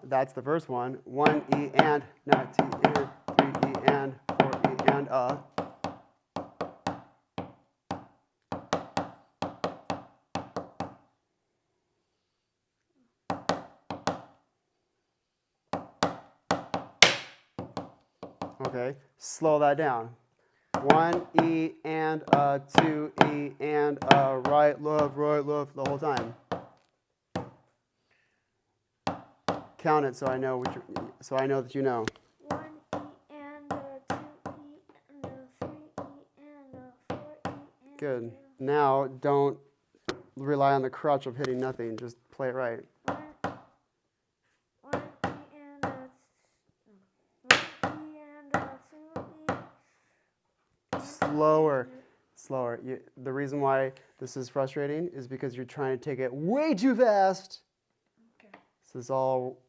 That's the first one. 1 E and, not 2 and, 3 E and, 4 E and, Okay, slow that down. 1 E and, 2 E and, right, left, the whole time. Count it so I know that you know. 1 E and a 2 E and a 3 E and a 4 E and Good. Now don't rely on the crutch of hitting nothing. Just play it right. 1 E and a 1 E and a 2 E. Slower. The reason why this is frustrating is because you're trying to take it way too fast. Okay. So this all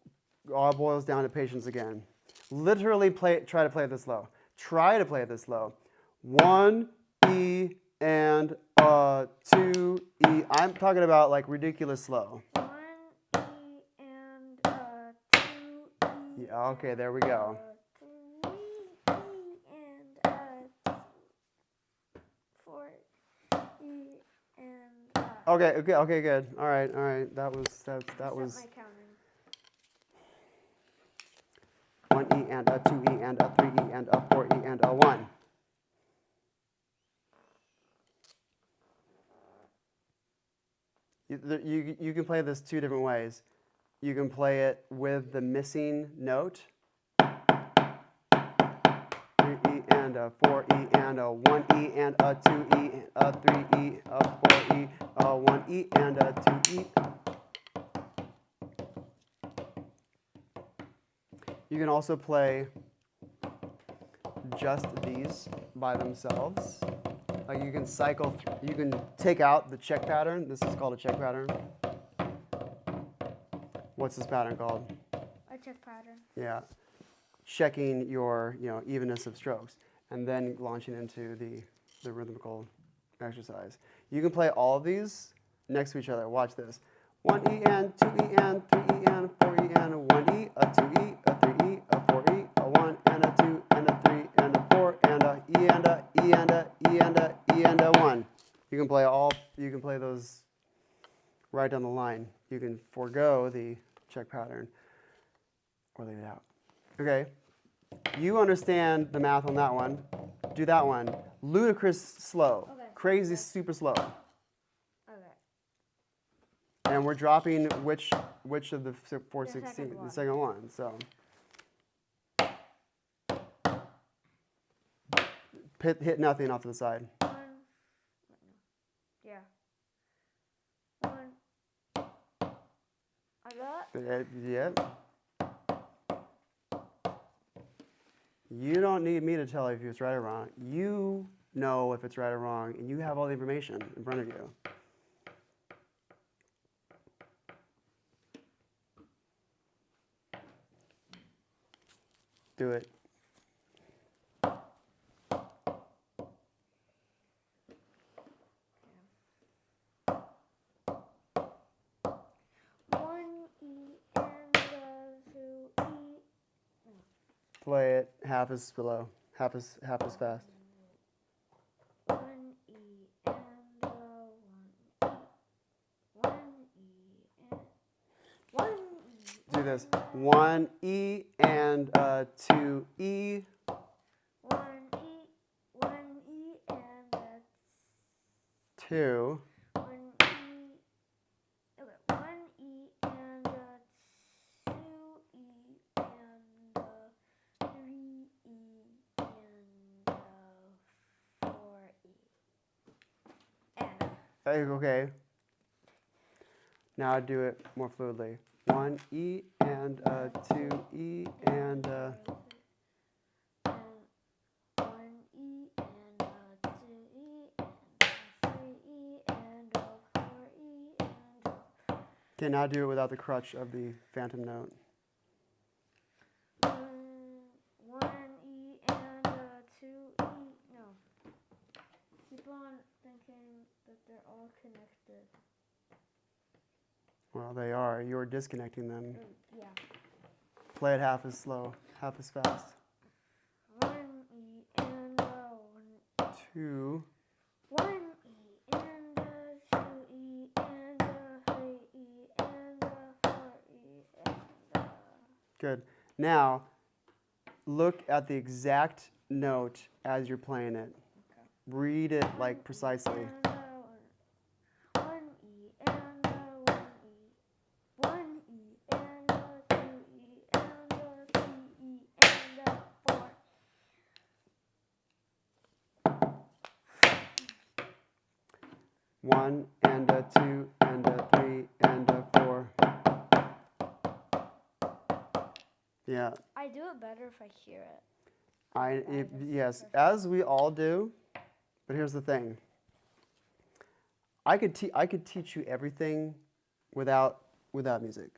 boils down to patience again. Literally try to play this slow. Try to play this slow. 1 E and 2 E. I'm talking about like ridiculous slow. 1 E and a 2 E. Yeah, okay, there we go. 3 E and a 4 E and a. Okay, good. All right. That was. My counting. 1 E and a 2 E and a 3 E and a 4 E and a 1. You can play this two different ways. You can play it with the missing note. 3 E and a 4 E and a 1 E and a 2 E and a 3 E, a 4 E, a 1 E and a 2 E. You can also play just these by themselves. Like you can cycle, you can take out the check pattern. This is called a check pattern. What's this pattern called? A check pattern. Yeah. Checking your, evenness of strokes and then launching into the rhythmical exercise. You can play all of these next to each other. Watch this. 1 E and 2 E and 3 E and 4 E and 1 E, a 2 E, a 3 E, a 4 E, a 1 and a 2 and a 3 and a 4 and a E and a E and a E and a E and a 1. You can play those right down the line. You can forego the check pattern or leave it out. Okay. You understand the math on that one. Do that one. Ludicrous slow. Okay. Crazy super slow. Okay. And we're dropping which of the 4/16? second one. The second one. So hit nothing off to the side. 1. Yeah. 1. I got. Yeah. You don't need me to tell you if it's right or wrong. You know if it's right or wrong, and you have all the information in front of you. Do it. One E and a 2 Play it half as slow, half as fast. 1 E and 1 E and 1 E. Do this. 1 E and 2 E. 1 E and 2. 1 E. Okay, 1 E and 2 E and 3 E and 4 E. And Okay. Now I do it more fluidly. 1 E and 2 E and 1 E and 2 E and 3 E and 4 E and okay. Now do it without the crutch of the phantom note. 1 E and 2 E. No. Keep on thinking that they're all connected. Well, they are. You're disconnecting them. Yeah. Play it half as slow, half as fast. 1 E and 2. 1 E and 2 E and 3 E and 4 E and Good. Now, look at the exact note as you're playing it. Okay. Read it like precisely. 1 E and 1 E. 1 E and 2 E and 3 E and 4. 1 and 2 and 3 and 4. Yeah. I do it better if I hear it. Yes, as we all do. But here's the thing. I could teach you everything without music.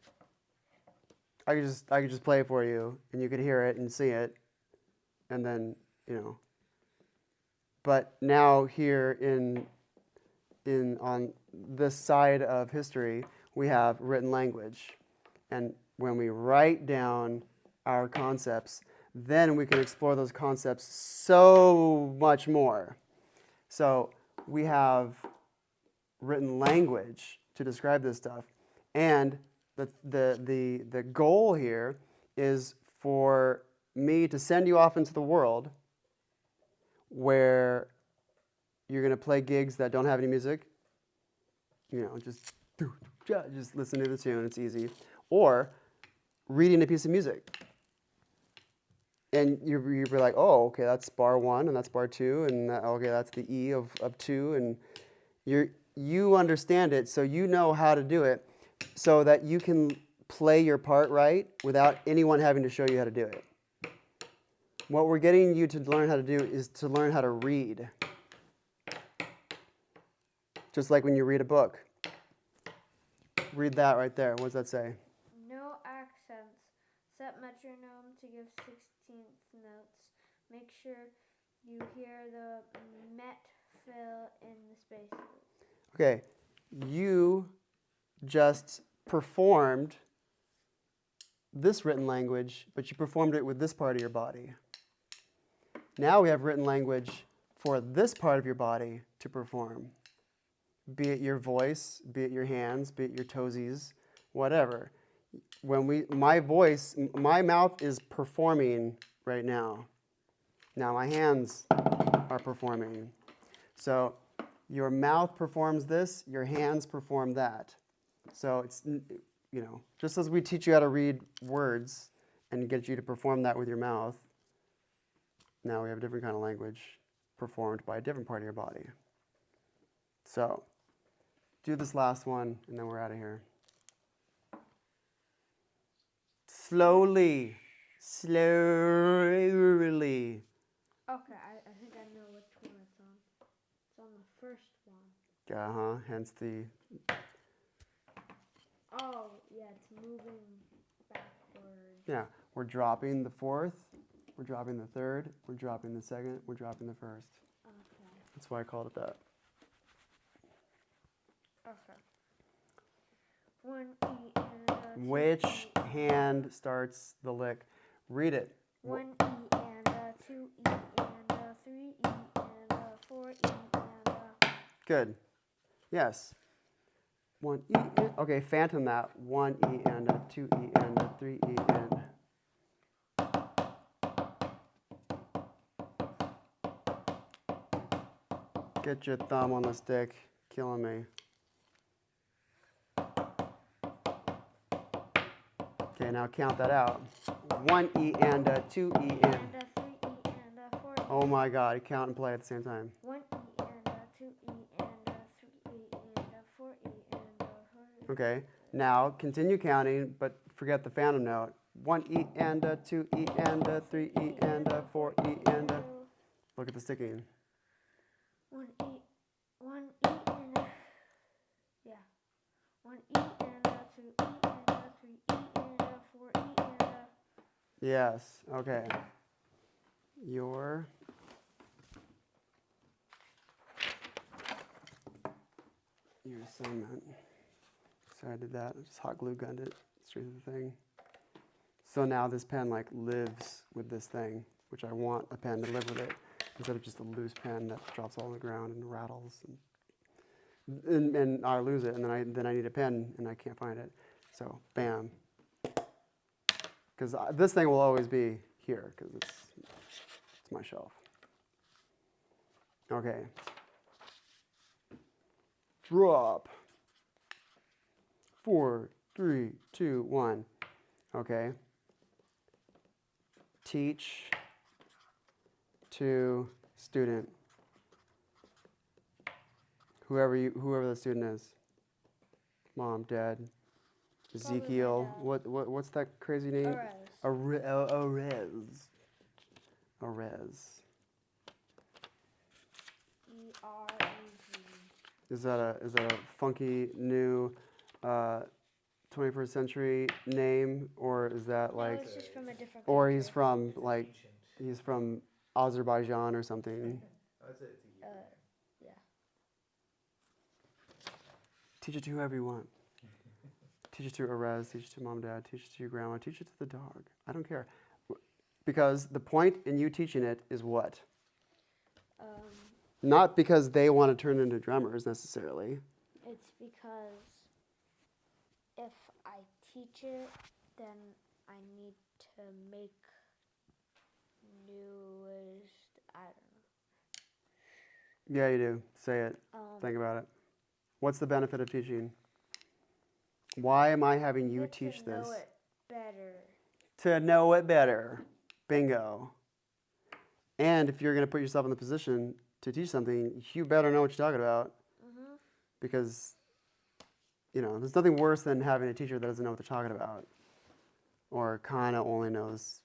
I could just play it for you, and you could hear it and see it, and then But now here on this side of history, we have written language, and when we write down our concepts, then we can explore those concepts so much more. So we have written language to describe this stuff, and the goal here is for me to send you off into the world where you're going to play gigs that don't have any music. Just listen to the tune, it's easy. Or reading a piece of music. And you'll be like, oh, okay, that's bar 1 and that's bar 2, and okay, that's the E of 2, and you understand it, so you know how to do it, so that you can play your part right without anyone having to show you how to do it. What we're getting you to learn how to do is to learn how to read. Just like when you read a book. Read that right there. What does that say? No accents. Set metronome to give 16th notes. Make sure you hear the met fill in the spaces. Okay, you just performed this written language, but you performed it with this part of your body. Now we have written language for this part of your body to perform. Be it your voice, be it your hands, be it your toesies, whatever. My mouth is performing right now. Now my hands are performing. So your mouth performs this, your hands perform that. So it's, just as we teach you how to read words and get you to perform that with your mouth, now we have a different kind of language performed by a different part of your body. So do this last one, and then we're out of here. Slowly. Okay, I think I know which one it's on. It's on the first one. Hence the... Oh, yeah, it's moving backwards. Yeah, we're dropping the 4th, we're dropping the 3rd, we're dropping the 2nd, we're dropping the 1st. Okay. That's why I called it that. Okay. 1 E and 2 Which E. hand starts the lick? Read it. 1 E and a 2 E and a 3 E and a 4 E and a... Good. Yes. 1 E and, okay, phantom that. 1 E and a 2 E and a 3 E and. Get your thumb on the stick. Killing me. Okay, now count that out. 1 E and a 2 E and. And a 3 E and a 4 E. Oh my God, count and play at the same time. 1 E and a 2 E and a 3 E and a 4 E and a 4 E. Okay, now continue counting, but forget the phantom note. 1 E and a 2 E and a 3 E and a 4 E and a. Look at the sticking. 1 E and a... Yeah. 1 E and a 2 E and a 3 E and a 4 E and a... Yes, okay. Your assignment. So I did that. I just hot glue gunned it straight to the thing. So now this pen like lives with this thing, which I want a pen to live with it instead of just a loose pen that drops all on the ground and rattles and I lose it and then I need a pen and I can't find it. So bam. Because this thing will always be here because it's my shelf. Okay. Drop. 4, 3, 2, 1. Okay. Teach to student. Whoever the student is. Mom, dad, Ezekiel. What's that crazy name? Orez. Orez. E-R-E-Z. Is that a funky new 21st century name, or is that like, No, it's just from a different or country. he's from like Ancient. he's from Azerbaijan or something? Oh, it's a Hebrew name. Yeah. Teach it to whoever you want. Teach it to Orez, teach it to mom, dad, teach it to your grandma, teach it to the dog. I don't care. Because the point in you teaching it is what? Not because they want to turn into drummers necessarily. It's because if I teach it, then I need to make newest, I don't Yeah, you do. Say it. know. Think about it. What's the benefit of teaching? Why am I having you Get teach to this? know it better. To know it better. Bingo. And if you're going to put yourself in the position to teach something, you better know what you're talking about. Mm-hmm. Because, there's nothing worse than having a teacher that doesn't know what they're talking about. Or kind of only knows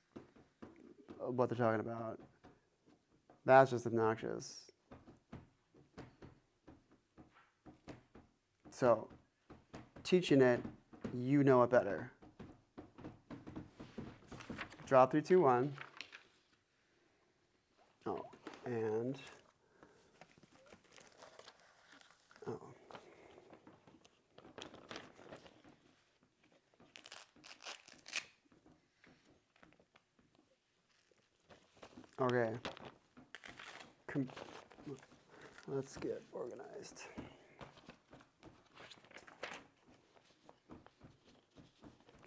what they're talking about. That's just obnoxious. So, teaching it, you know it better. Drop 3, 2, 1. Oh, and okay. Let's get organized.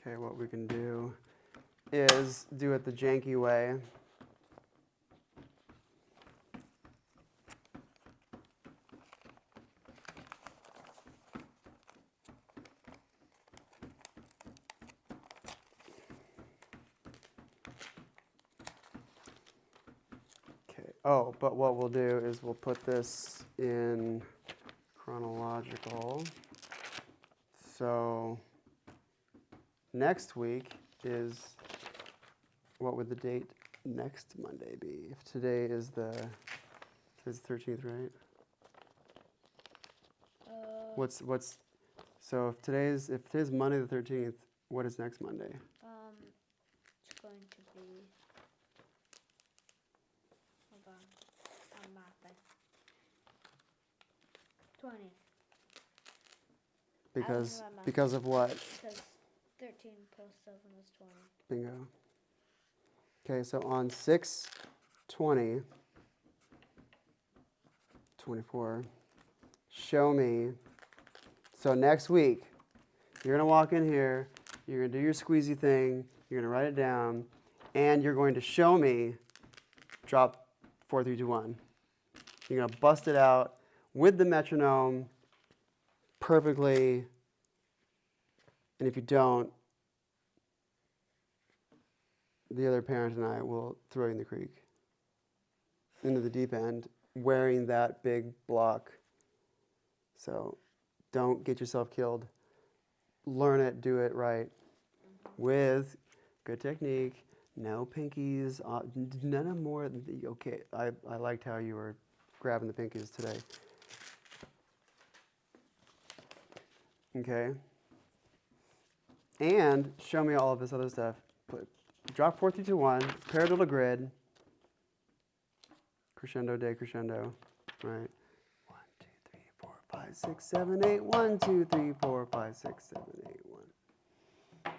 Okay, what we can do is do it the janky way. Okay. Oh, but what we'll do is we'll put this in chronological. So next week is, what would the date next Monday be? If today is today's the 13th, right? So if today's Monday the 13th, what is next Monday? It's going to be, hold on, I'm mapping. 20th. Because of what? Because 13 plus 7 is 20. Bingo. Okay, so on 6/20, 24, show me. So next week, you're going to walk in here, you're going to do your squeezy thing, you're going to write it down, and you're going to show me drop 4, 3, 2, 1. You're going to bust it out with the metronome perfectly. And if you don't, the other parent and I will throw you in the creek, into the deep end, wearing that big block. So don't get yourself killed. Learn it, do it right, with good technique, no pinkies, none of more. Okay, I liked how you were grabbing the pinkies today. Okay. And show me all of this other stuff. Drop 4, 3, 2, 1, paradiddle grid, crescendo, decrescendo, right? 1, 2, 3, 4, 5, 6, 7, 8. 1, 2, 3, 4, 5, 6, 7, 8. 1.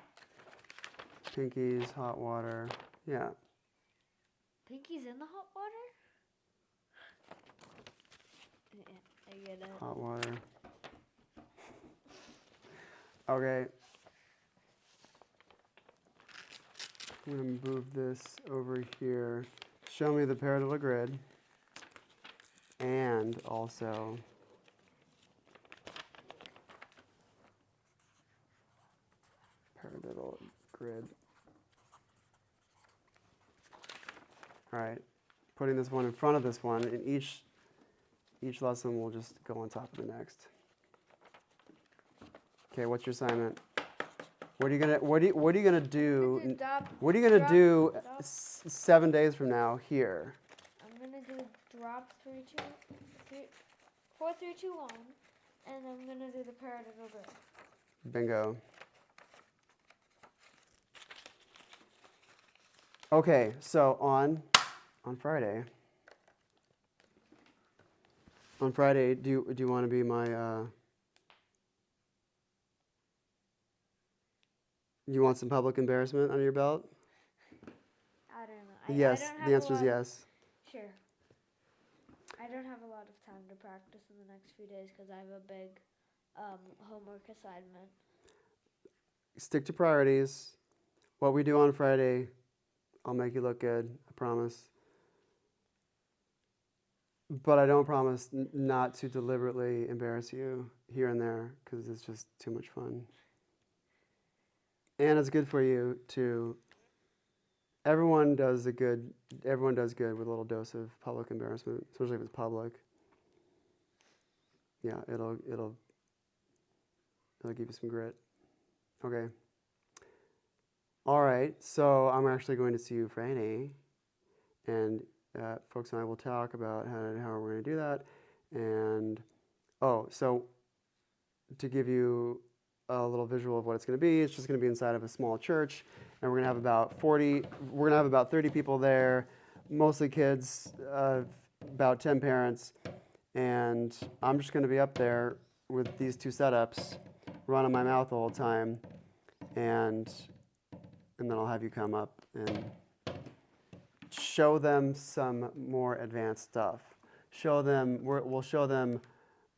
Pinkies, hot water. Yeah. Pinky's in the hot water? Yeah, I get it. Hot water. Okay. I'm going to move this over here. Show me the paradiddle grid. And also paradiddle grid. All right. Putting this one in front of this one, and each lesson will just go on top of the next. Okay, what's your assignment? What are you gonna do? What are you gonna do 7 days from now here? I'm gonna do drop 4, 3, 2, 1, and I'm gonna do the paradiddle grid. Bingo. Okay, so on Friday. On Friday, do you want to be my? You want some public embarrassment under your belt? I don't know. Yes, I don't the have answer is yes. Sure. I don't have a lot of time to practice in the next few days because I have a big homework assignment. Stick to priorities. What we do on Friday, I'll make you look good, I promise. But I don't promise not to deliberately embarrass you here and there because it's just too much fun. And it's good for you to. Everyone does good with a little dose of public embarrassment, especially if it's public. Yeah, it'll give you some grit. Okay. All right, so I'm actually going to see you Friday, and folks and I will talk about how we're going to do that. And so to give you a little visual of what it's going to be, it's just going to be inside of a small church, and we're going to have about 30 people there, mostly kids, about 10 parents, and I'm just going to be up there with these two setups, running my mouth the whole time, and then I'll have you come up and show them some more advanced stuff. We'll show them,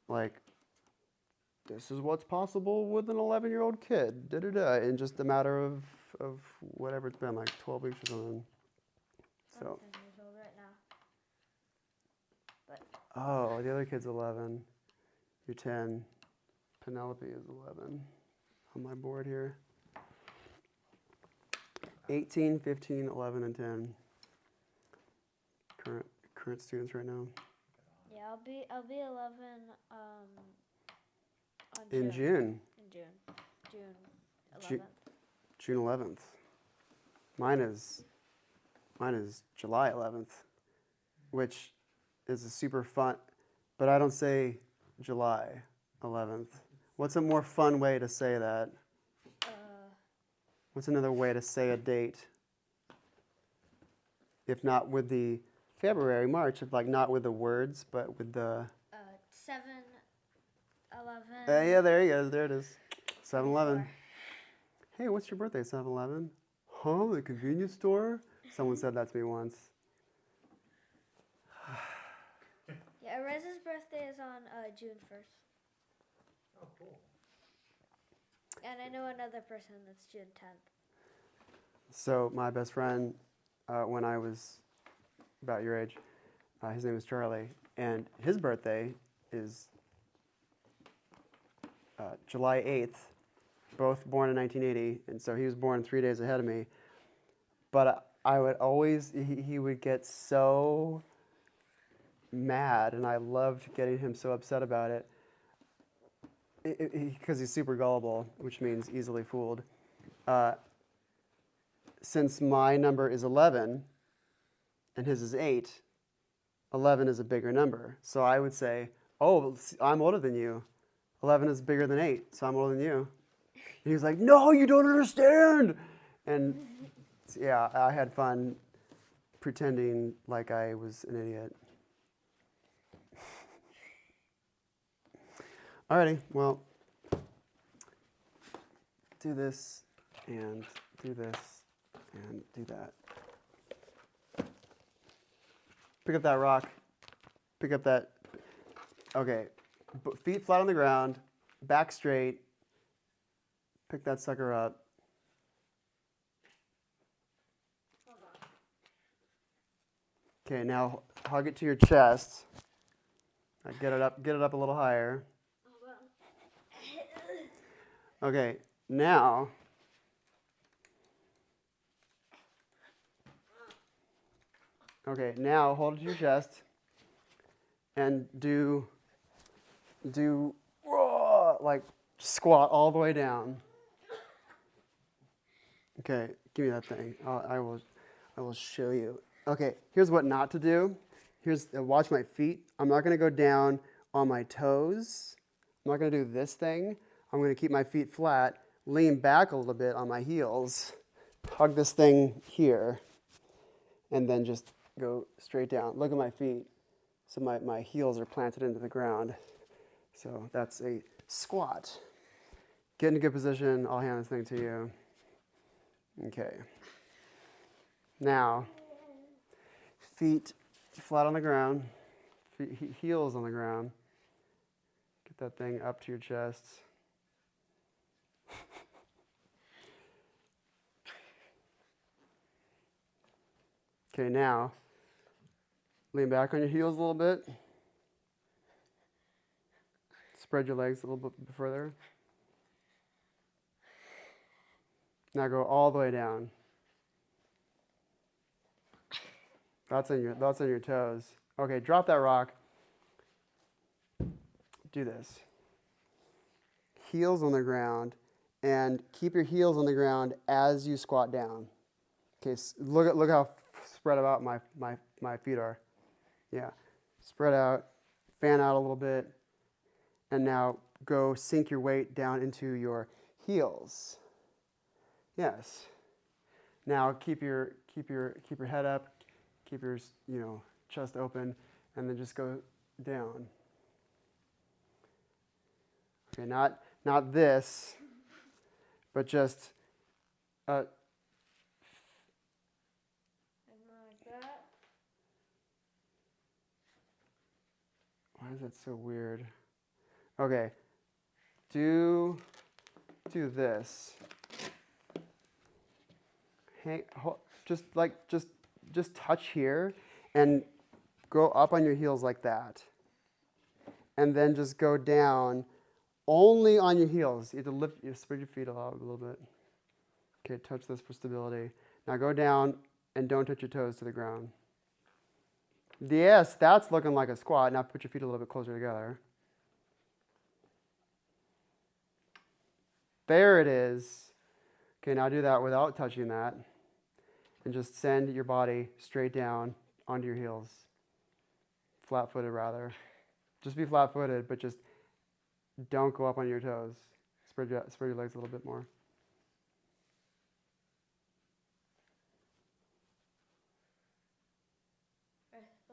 like, this is what's possible with an 11-year-old kid, in just a matter of whatever it's been, like 12 weeks or something. So. I'm 10 years old right now. Oh, the other kid's 11. You're 10. Penelope is 11 on my board here. 18, 15, 11, and 10. Current students right now. Yeah, I'll be 11 on In June. June 11th. June 11th. Mine is July 11th, which is a super fun, but I don't say July 11th. What's a more fun way to say that? What's another way to say a date? If not with the February, March, if like not with the words, but with the 7/11. yeah, there you go. There it is. 7-Eleven. Hey, what's your birthday? 7-Eleven. Huh? The convenience store? Someone said that to me once. Yeah, Rez's birthday is on June 1st. Oh, cool. And I know another person that's June 10th. So my best friend, when I was about your age, his name is Charlie, and his birthday is July 8th, both born in 1980, and so he was born 3 days ahead of me. But I would always, he would get so mad, and I loved getting him so upset about it, because he's super gullible, which means easily fooled. Since my number is 11 and his is 8, 11 is a bigger number. So I would say, oh, I'm older than you. 11 is bigger than 8, so I'm older than you. And he was like, no, you don't understand. And yeah, I had fun pretending like I was an idiot. Alrighty, well, do this and do this and do that. Pick up that rock. Pick up that. Okay, feet flat on the ground, back straight. Pick that sucker up. Okay, now hug it to your chest. Get it up a little higher. Okay, now hold it to your chest and do like squat all the way down. Okay, give me that thing. I will show you. Okay, here's what not to do. Here's watch my feet. I'm not going to go down on my toes. I'm not going to do this thing. I'm going to keep my feet flat, lean back a little bit on my heels, hug this thing here, and then just go straight down. Look at my feet. So my heels are planted into the ground. So that's a squat. Get in a good position. I'll hand this thing to you. Okay. Now, feet flat on the ground, heels on the ground. Get that thing up to your chest. Okay, now, lean back on your heels a little bit. Spread your legs a little bit further. Now go all the way down. That's on your toes. Okay, drop that rock. Do this. Heels on the ground, and keep your heels on the ground as you squat down. Okay, look how spread out my feet are. Yeah, spread out, fan out a little bit, and now go sink your weight down into your heels. Yes. Now keep your head up, keep your chest open, and then just go down. Okay, not this, but just Like that. why is that so weird? Okay, do this. Just touch here, and go up on your heels like that, and then just go down, only on your heels. You have to spread your feet out a little bit. Okay, touch this for stability. Now go down and don't touch your toes to the ground. Yes, that's looking like a squat. Now put your feet a little bit closer together. There it is. Okay, now do that without touching that. And just send your body straight down onto your heels. Flat-footed, rather. Just be flat-footed, but just don't go up on your toes. Spread your legs a little bit more.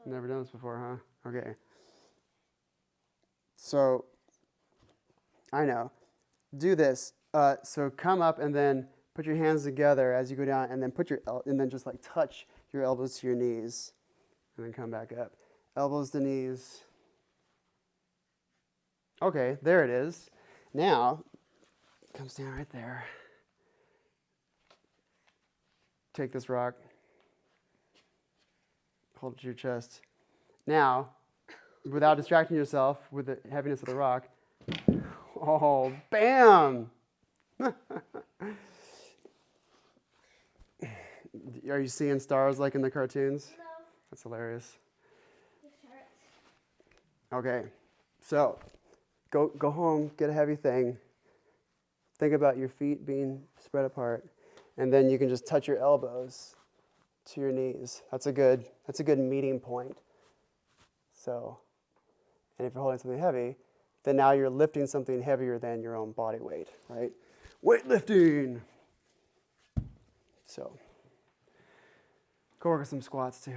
Never done this before, huh? Okay. So, I know. Do this. So come up and then Put your hands together as you go down, and then and then just like touch your elbows to your knees, and then come back up. Elbows to knees. Okay, there it is. Now, it comes down right there. Take this rock. Hold it to your chest. Now, without distracting yourself with the heaviness of the rock, oh, bam! Are you seeing stars like in the cartoons? No. That's hilarious. This hurts. Okay, so go home, get a heavy thing. Think about your feet being spread apart, and then you can just touch your elbows to your knees. That's a good meeting point. So, and if you're holding something heavy, then now you're lifting something heavier than your own body weight, right? Weightlifting. So, go work on some squats too.